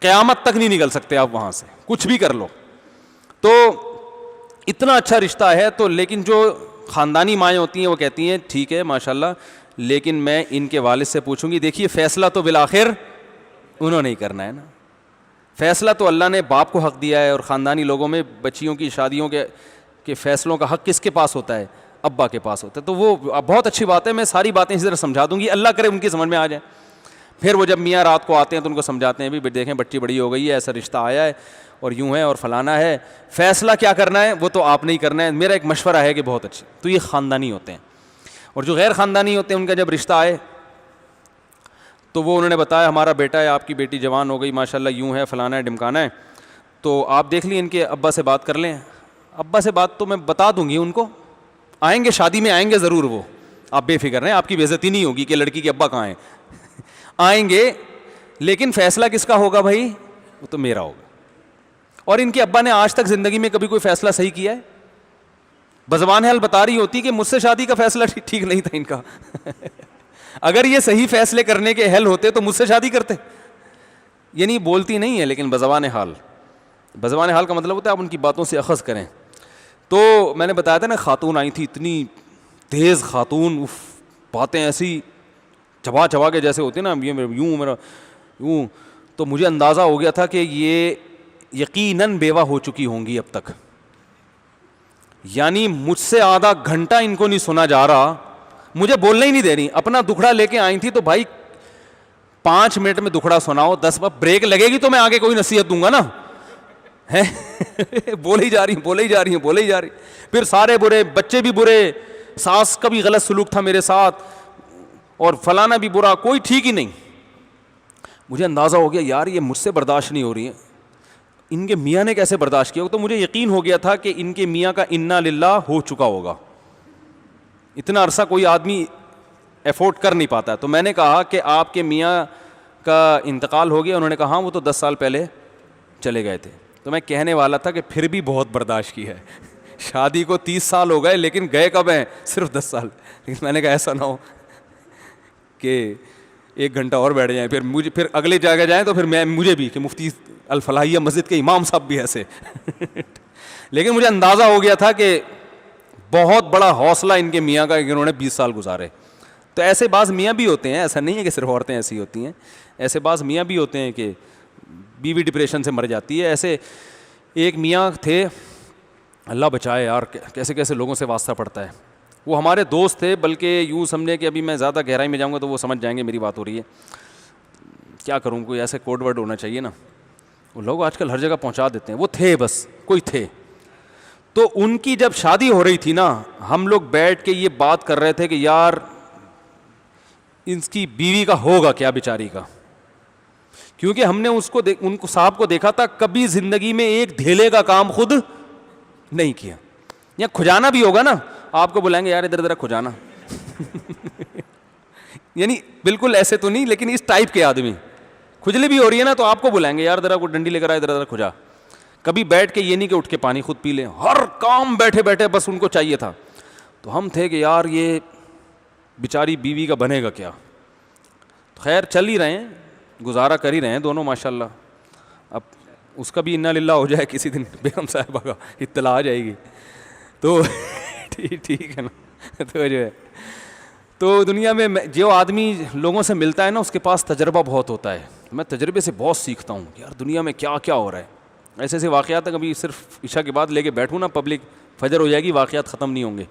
قیامت تک نہیں نکل سکتے آپ وہاں سے, کچھ بھی کر لو. تو اتنا اچھا رشتہ ہے. تو لیکن جو خاندانی مائیں ہوتی ہیں وہ کہتی ہیں ٹھیک ہے ماشاءاللہ, لیکن میں ان کے والد سے پوچھوں گی. دیکھیے فیصلہ تو بالآخر انہوں نے ہی کرنا ہے نا, فیصلہ تو اللہ نے باپ کو حق دیا ہے, اور خاندانی لوگوں میں بچیوں کی شادیوں کے فیصلوں کا حق کس کے پاس ہوتا ہے, ابا کے پاس ہوتا ہے. تو وہ بہت اچھی بات ہے, میں ساری باتیں اسی طرح سمجھا دوں گی, اللہ کرے ان کی سمجھ میں آ جائیں. پھر وہ جب میاں رات کو آتے ہیں تو ان کو سمجھاتے ہیں بھی دیکھیں بچی بڑی ہو گئی ہے, ایسا رشتہ آیا ہے اور یوں ہے اور فلانا ہے, فیصلہ کیا کرنا ہے وہ تو آپ نے ہی کرنا ہے, میرا ایک مشورہ ہے کہ بہت اچھے. تو یہ خاندانی ہوتے ہیں. اور جو غیر خاندانی ہوتے ہیں ان کا جب رشتہ آئے تو وہ انہوں نے بتایا ہمارا بیٹا ہے, آپ کی بیٹی جوان ہو گئی ماشاءاللہ, یوں ہے فلانا ہے ڈمکانا ہے, تو آپ دیکھ لیں ان کے ابا سے بات کر لیں. ابا سے بات تو میں بتا دوں گی ان کو, آئیں گے شادی میں آئیں گے ضرور, وہ آپ بے فکر رہیں, آپ کی بے عزتی نہیں ہوگی کہ لڑکی کے ابا کہاں ہیں, آئیں گے. لیکن فیصلہ کس کا ہوگا بھائی, وہ تو میرا ہوگا. اور ان کے ابا نے آج تک زندگی میں کبھی کوئی فیصلہ صحیح کیا ہے؟ بزبان حال بتا رہی ہوتی کہ مجھ سے شادی کا فیصلہ ٹھیک نہیں تھا ان کا. اگر یہ صحیح فیصلے کرنے کے اہل ہوتے تو مجھ سے شادی کرتے. یعنی بولتی نہیں ہے لیکن بزبان حال کا مطلب ہوتا ہے آپ ان کی باتوں سے اخذ کریں. تو میں نے بتایا تھا نا خاتون آئی تھی, اتنی تیز خاتون, باتیں ایسی چبا کے جیسے ہوتی نا, یوں میرا یوں. تو مجھے اندازہ ہو گیا تھا کہ یہ یقیناً بیوہ ہو چکی ہوں گی اب تک. یعنی مجھ سے آدھا گھنٹہ ان کو نہیں سنا جا رہا, مجھے بولنا ہی نہیں دے رہی. اپنا دکھڑا لے کے آئی تھی تو بھائی 5 منٹ میں دکھڑا سناؤ, 10 بریک لگے گی تو میں آگے کوئی نصیحت دوں گا نا. بولے ہی جا رہی. پھر سارے برے, بچے بھی برے, ساس کا بھی غلط سلوک تھا میرے ساتھ, اور فلانا بھی برا, کوئی ٹھیک ہی نہیں. مجھے اندازہ ہو گیا یار یہ مجھ سے برداشت نہیں ہو رہی ہے, ان کے میاں نے کیسے برداشت کیا. تو مجھے یقین ہو گیا تھا کہ ان کے میاں کا انا للہ ہو چکا ہوگا. اتنا عرصہ کوئی آدمی ایفورٹ کر نہیں پاتا. تو میں نے کہا کہ آپ کے میاں کا انتقال ہو گیا. انہوں نے کہا ہاں وہ تو 10 سال پہلے چلے گئے تھے. تو میں کہنے والا تھا کہ پھر بھی بہت برداشت کی ہے, شادی کو 30 سال ہو گئے لیکن گئے کب ہیں, صرف 10 سال. لیکن میں نے کہا ایسا نہ ہو کہ 1 گھنٹہ اور بیٹھ جائیں, پھر اگلے جگہ جائیں تو پھر مجھے بھی کہ مفتی الفلاحیہ مسجد کے امام صاحب بھی ایسے. لیکن مجھے اندازہ ہو گیا تھا کہ بہت بڑا حوصلہ ان کے میاں کا کہ انہوں نے 20 سال گزارے. تو ایسے بعض میاں بھی ہوتے ہیں, ایسا نہیں ہے کہ صرف عورتیں ایسی ہوتی ہیں, ایسے بعض میاں بھی ہوتے ہیں کہ بیوی ڈپریشن سے مر جاتی ہے. ایسے ایک میاں تھے, اللہ بچائے یار, کیسے کیسے لوگوں سے واسطہ پڑتا ہے. وہ ہمارے دوست تھے, بلکہ یوں سمجھے کہ ابھی میں زیادہ گہرائی میں جاؤں گا تو وہ سمجھ جائیں گے میری بات ہو رہی ہے. کیا کروں, کوئی ایسے کوڈ ورڈ ہونا چاہیے نا, وہ لوگ آج کل ہر جگہ پہنچا دیتے ہیں. وہ تھے, بس کوئی تھے. تو ان کی جب شادی ہو رہی تھی نا, ہم لوگ بیٹھ کے یہ بات کر رہے تھے کہ یار اس کی بیوی کا ہوگا کیا بیچاری کا, کیونکہ ہم نے ان کو صاحب کو دیکھا تھا کبھی زندگی میں ایک دھیلے کا کام خود نہیں کیا. یا کھجانا بھی ہوگا نا, آپ کو بلائیں گے یار ادھر ادھر کھجانا. یعنی بالکل ایسے تو نہیں, لیکن اس ٹائپ کے آدمی. کھجلی بھی ہو رہی ہے نا تو آپ کو بلائیں گے یار ذرا کوئی ڈنڈی لے کر آئے, ادھر ادھر کھجا. کبھی بیٹھ کے یہ نہیں کہ اٹھ کے پانی خود پی لیں, ہر کام بیٹھے بیٹھے بس ان کو چاہیے تھا. تو ہم تھے کہ یار یہ بیچاری بیوی کا بنے گا کیا. خیر چل ہی رہے ہیں, گزارا کر ہی رہے ہیں دونوں ماشاءاللہ. اب اس کا بھی انا للہ ہو جائے کسی دن, بیگم صاحبہ کا اطلاع آ جائے گی تو ٹھیک ہے نا. تو جو ہے تو دنیا میں جو آدمی لوگوں سے ملتا ہے نا اس کے پاس تجربہ بہت ہوتا ہے. میں تجربے سے بہت سیکھتا ہوں یار دنیا میں کیا کیا ہو رہا ہے. ایسے ایسے واقعات کبھی صرف عشاء کے بعد لے کے بیٹھوں نا, پبلک فجر ہو جائے گی واقعات ختم نہیں ہوں گے.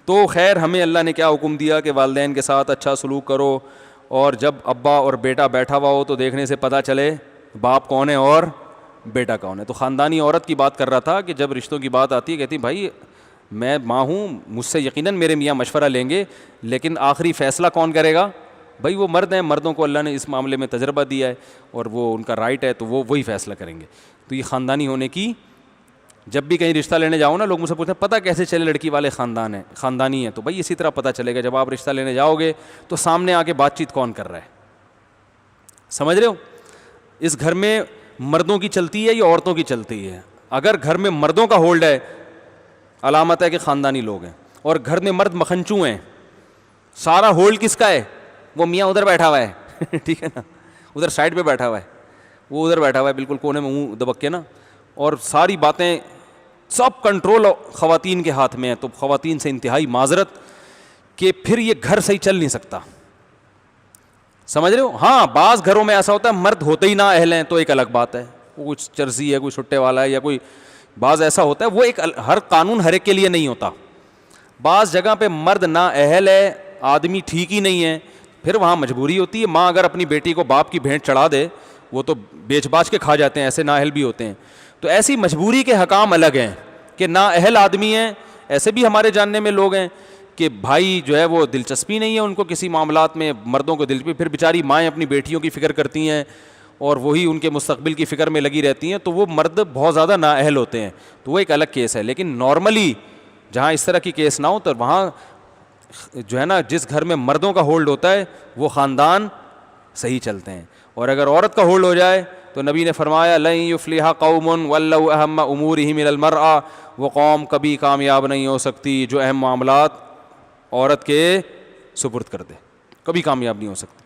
تو خیر ہمیں اللہ نے کیا حکم دیا کہ والدین کے ساتھ اچھا سلوک کرو, اور جب ابا اور بیٹا بیٹھا ہوا ہو تو دیکھنے سے پتہ چلے باپ کون ہے اور بیٹا کون ہے. تو خاندانی عورت کی بات کر رہا تھا کہ جب رشتوں کی بات آتی ہے کہتی بھائی میں ماں ہوں, مجھ سے یقیناً میرے میاں مشورہ لیں گے, لیکن آخری فیصلہ کون کرے گا؟ بھائی وہ مرد ہیں, مردوں کو اللہ نے اس معاملے میں تجربہ دیا ہے اور وہ ان کا رائٹ ہے, تو وہ وہی فیصلہ کریں گے. تو یہ خاندانی ہونے کی, جب بھی کہیں رشتہ لینے جاؤ نا لوگ مجھ سے پوچھتے ہیں پتہ کیسے چلے لڑکی والے خاندان ہیں, خاندانی ہیں, تو بھائی اسی طرح پتہ چلے گا جب آپ رشتہ لینے جاؤ گے تو سامنے آ کے بات چیت کون کر رہا ہے. سمجھ رہے ہو؟ اس گھر میں مردوں کی چلتی ہے یا عورتوں کی چلتی ہے؟ اگر گھر میں مردوں کا ہولڈ ہے علامت ہے کہ خاندانی لوگ ہیں, اور گھر میں مرد مکھنچو ہیں, سارا ہولڈ کس کا ہے؟ وہ میاں ادھر بیٹھا ہوا ہے ٹھیک ہے نا, ادھر سائڈ پہ بیٹھا ہوا ہے, وہ ادھر بیٹھا ہوا ہے بالکل کونے میں منہ دبک کے نا, اور ساری باتیں سب کنٹرول خواتین کے ہاتھ میں ہے. تو خواتین سے انتہائی معذرت کہ پھر یہ گھر صحیح چل نہیں سکتا. سمجھ رہے ہو؟ ہاں بعض گھروں میں ایسا ہوتا ہے مرد ہوتے ہی نہ اہل ہیں تو ایک الگ بات ہے, وہ کچھ چرسی ہے, کوئی چھٹے والا ہے, یا کوئی بعض ایسا ہوتا ہے, وہ ایک ہر قانون ہر ایک کے لیے نہیں ہوتا. بعض جگہ پہ مرد نا اہل ہے, آدمی ٹھیک ہی نہیں ہے, پھر وہاں مجبوری ہوتی ہے. ماں اگر اپنی بیٹی کو باپ کی بھینٹ چڑھا دے, وہ تو بیچ باچ کے کھا جاتے ہیں, ایسے نااہل بھی ہوتے ہیں. تو ایسی مجبوری کے حکام الگ ہیں کہ نااہل آدمی ہیں. ایسے بھی ہمارے جاننے میں لوگ ہیں کہ بھائی جو ہے وہ دلچسپی نہیں ہے ان کو کسی معاملات میں, مردوں کو دلچسپی, پھر بیچاری مائیں اپنی بیٹیوں کی فکر کرتی ہیں اور وہی ان کے مستقبل کی فکر میں لگی رہتی ہیں, تو وہ مرد بہت زیادہ نااہل ہوتے ہیں. تو وہ ایک الگ کیس ہے. لیکن نارملی جہاں اس طرح کی کیس نہ ہو تو وہاں جو ہے نا جس گھر میں مردوں کا ہولڈ ہوتا ہے وہ خاندان صحیح چلتے ہیں. اور اگر عورت کا ہولڈ ہو جائے تو نبی نے فرمایا لن یفلح قوم ولوا اہم امورہم الی المرأة, وہ قوم کبھی کامیاب نہیں ہو سکتی جو اہم معاملات عورت کے سپرد کر دے, کبھی کامیاب نہیں ہو سکتی.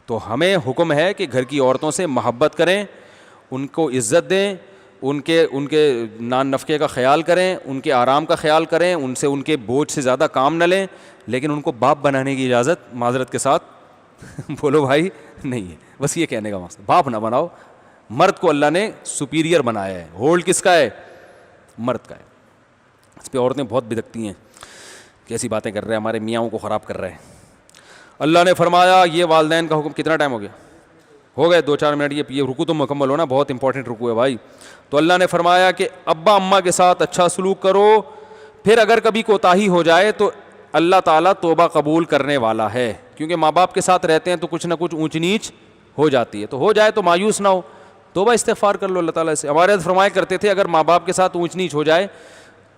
تو ہمیں حکم ہے کہ گھر کی عورتوں سے محبت کریں, ان کو عزت دیں, ان کے نان نفقے کا خیال کریں, ان کے آرام کا خیال کریں, ان سے ان کے بوجھ سے زیادہ کام نہ لیں, لیکن ان کو باپ بنانے کی اجازت معذرت کے ساتھ بولو بھائی نہیں ہے. بس یہ کہنے کا مقصد, باپ نہ بناؤ. مرد کو اللہ نے سپیریئر بنایا ہے, ہولڈ کس کا ہے؟ مرد کا ہے. اس پہ عورتیں بہت بدکتی ہیں, کیسی باتیں کر رہے ہیں, ہمارے میاں کو خراب کر رہے ہیں. اللہ نے فرمایا یہ والدین کا حکم. کتنا ٹائم ہو گیا؟ ہو گئے 2-4 منٹ. یہ رکو تو مکمل ہونا, بہت امپورٹنٹ رکو ہے بھائی. تو اللہ نے فرمایا کہ ابا اماں کے ساتھ اچھا سلوک کرو, پھر اگر کبھی کوتاہی ہو جائے تو اللہ تعالیٰ توبہ قبول کرنے والا ہے. کیونکہ ماں باپ کے ساتھ رہتے ہیں تو کچھ نہ کچھ اونچ نیچ ہو جاتی ہے, تو ہو جائے تو مایوس نہ ہو, توبہ استغفار کر لو اللہ تعالیٰ سے. ہمارے فرمایا کرتے تھے اگر ماں باپ کے ساتھ اونچ نیچ ہو جائے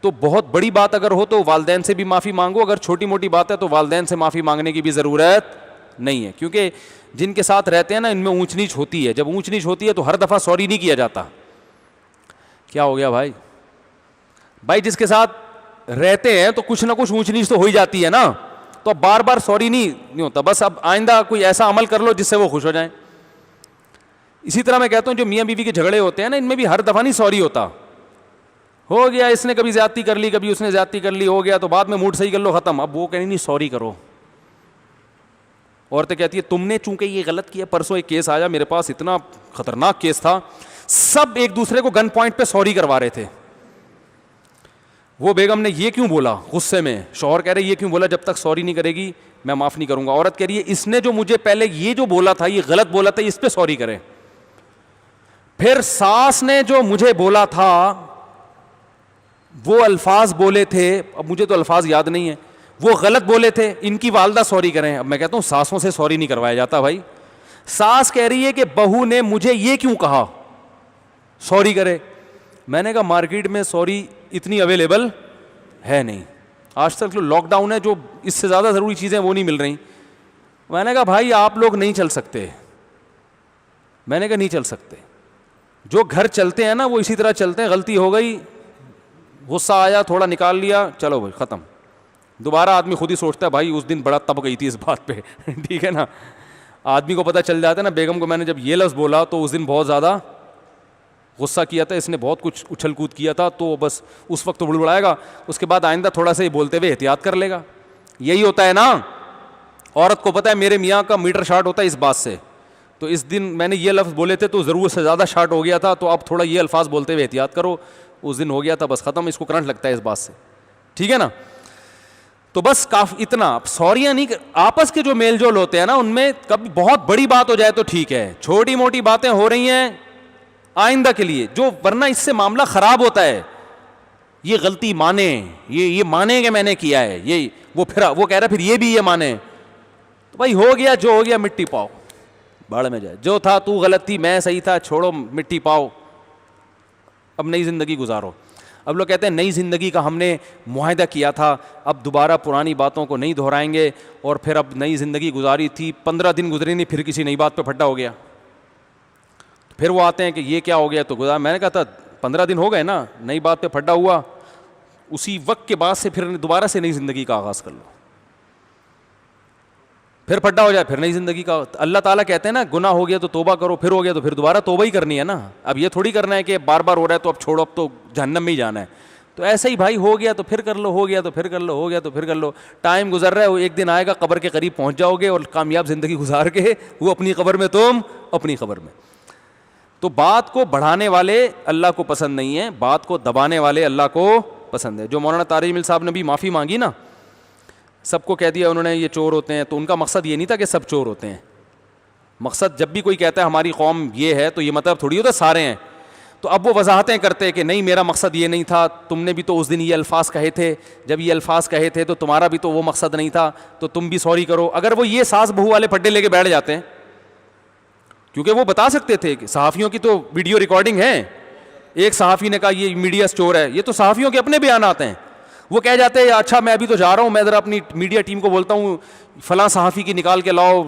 تو بہت بڑی بات اگر ہو تو والدین سے بھی معافی مانگو, اگر چھوٹی موٹی بات ہے تو والدین سے معافی مانگنے کی بھی ضرورت نہیں ہے. کیونکہ جن کے ساتھ رہتے ہیں نا ان میں اونچ نیچ ہوتی ہے, جب اونچ نیچ ہوتی ہے تو ہر دفعہ سوری نہیں کیا جاتا. کیا ہو گیا بھائی؟ بھائی جس کے ساتھ رہتے ہیں تو کچھ نہ کچھ اونچ نیچ تو ہو ہی جاتی ہے نا, تو اب بار بار سوری نہیں ہوتا. بس اب آئندہ کوئی ایسا عمل کر لو جس سے وہ خوش ہو جائیں. اسی طرح میں کہتا ہوں جو میاں بیوی کے جھگڑے ہوتے ہیں نا ان میں بھی ہر دفعہ نہیں سوری ہوتا. ہو گیا اس نے کبھی زیادتی کر لی, کبھی اس نے زیادتی کر لی, ہو گیا تو بعد میں موڈ صحیح کر لو, ختم. اب وہ کہیں نہیں سوری کرو. عورتیں کہتی ہے تم نے چونکہ یہ غلط کیا. پرسوں ایک کیس آیا میرے پاس, اتنا خطرناک کیس تھا, سب ایک دوسرے کو گن پوائنٹ پہ سوری کروا رہے تھے. وہ بیگم نے یہ کیوں بولا غصے میں, شوہر کہہ رہے یہ کیوں بولا, جب تک سوری نہیں کرے گی میں معاف نہیں کروں گا. عورت کہہ رہی ہے اس نے جو مجھے پہلے یہ جو بولا تھا یہ غلط بولا تھا, اس پہ سوری کرے. پھر ساس نے جو مجھے بولا تھا وہ الفاظ بولے تھے, اب مجھے تو الفاظ یاد نہیں ہیں, وہ غلط بولے تھے, ان کی والدہ سوری کریں. اب میں کہتا ہوں ساسوں سے سوری نہیں کروایا جاتا بھائی. ساس کہہ رہی ہے کہ بہو نے مجھے یہ کیوں کہا, سوری کرے. میں نے کہا مارکیٹ میں سوری اتنی اویلیبل ہے نہیں, آج تک لاک ڈاؤن ہے, جو اس سے زیادہ ضروری چیزیں وہ نہیں مل رہی. میں نے کہا بھائی آپ لوگ نہیں چل سکتے. میں نے کہا نہیں چل سکتے. جو گھر چلتے ہیں نا وہ اسی طرح چلتے ہیں. غلطی ہو گئی, غصہ آیا, تھوڑا نکال لیا, چلو بھائی ختم. دوبارہ آدمی خود ہی سوچتا ہے بھائی اس دن بڑا تب گئی تھی اس بات پہ ٹھیک ہے نا. آدمی کو پتہ چل جاتا ہے نا, بیگم کو میں نے جب یہ لفظ بولا تو اس دن بہت زیادہ غصہ کیا تھا, اس نے بہت کچھ اچھل کود کیا تھا, تو بس اس وقت تو بڑبڑائے گا, اس کے بعد آئندہ تھوڑا سا یہ بولتے ہوئے احتیاط کر لے گا. یہی ہوتا ہے نا, عورت کو پتہ ہے میرے میاں کا میٹر شارٹ ہوتا ہے اس بات سے, تو اس دن میں نے یہ لفظ بولے تھے تو ضرورت سے زیادہ شارٹ ہو گیا تھا, تو اب تھوڑا یہ الفاظ بولتے ہوئے احتیاط کرو. اس دن ہو گیا تھا, بس ختم, اس کو کرنٹ لگتا ہے اس بات سے, ٹھیک ہے نا. تو بس اتنا سوریاں نہیں، آپس کے جو میل جول ہوتے ہیں نا ان میں کبھی بہت بڑی بات ہو جائے تو ٹھیک ہے، چھوٹی موٹی باتیں ہو رہی ہیں آئندہ کے لیے، جو ورنہ اس سے معاملہ خراب ہوتا ہے. یہ غلطی مانے، یہ مانے کہ میں نے کیا ہے، یہ وہ کہہ رہا پھر یہ بھی یہ مانے. تو بھائی ہو گیا جو ہو گیا، مٹی پاؤ باڑ میں جائے، جو تھا تو غلط تھی میں صحیح تھا، چھوڑو مٹی پاؤ، اب نئی زندگی گزارو. اب لوگ کہتے ہیں نئی زندگی کا ہم نے معاہدہ کیا تھا، اب دوبارہ پرانی باتوں کو نہیں دہرائیں گے، اور پھر اب نئی زندگی گزاری تھی، 15 دن گزرے نہیں، پھر کسی نئی بات پہ پھڈا ہو گیا. پھر وہ آتے ہیں کہ یہ کیا ہو گیا تو گزار. میں نے کہا تھا 15 دن ہو گئے نا، نئی بات پہ پھڈا ہوا، اسی وقت کے بعد سے پھر دوبارہ سے نئی زندگی کا آغاز کر لو. پھر پھڈا ہو جائے پھر نئی زندگی کا. اللہ تعالیٰ کہتے ہیں نا گناہ ہو گیا تو توبہ کرو، پھر ہو گیا تو پھر دوبارہ توبہ ہی کرنی ہے نا. اب یہ تھوڑی کرنا ہے کہ بار بار ہو رہا ہے تو اب چھوڑو، اب تو جہنم میں ہی جانا ہے. تو ایسا ہی بھائی، ہو گیا تو پھر کر لو، ہو گیا تو پھر کر لو، ہو گیا تو پھر کر لو. ٹائم گزر رہا ہے، وہ ایک دن آئے گا قبر کے قریب پہنچ جاؤ گے اور کامیاب زندگی گزار کے وہ اپنی قبر میں، تم اپنی قبر میں. تو بات کو بڑھانے والے اللہ کو پسند نہیں ہے، بات کو دبانے والے اللہ کو پسند ہے. جو مولانا طارق جمیل صاحب نے بھی معافی مانگی نا، سب کو کہہ دیا انہوں نے یہ چور ہوتے ہیں، تو ان کا مقصد یہ نہیں تھا کہ سب چور ہوتے ہیں. مقصد جب بھی کوئی کہتا ہے ہماری قوم یہ ہے تو یہ مطلب تھوڑی ہوتا سارے ہیں. تو اب وہ وضاحتیں کرتے کہ نہیں میرا مقصد یہ نہیں تھا، تم نے بھی تو اس دن یہ الفاظ کہے تھے، جب یہ الفاظ کہے تھے تو تمہارا بھی تو وہ مقصد نہیں تھا، تو تم بھی سوری کرو. اگر وہ یہ ساس بہو والے پھڈے لے کے بیٹھ جاتے ہیں، کیونکہ وہ بتا سکتے تھے کہ صحافیوں کی تو ویڈیو ریکارڈنگ ہے، ایک صحافی نے کہا یہ میڈیا اسٹور ہے، یہ تو صحافیوں کے اپنے بیانات ہیں. وہ کہہ جاتے ہیں اچھا میں ابھی تو جا رہا ہوں، میں ذرا اپنی میڈیا ٹیم کو بولتا ہوں فلاں صحافی کی نکال کے لاؤ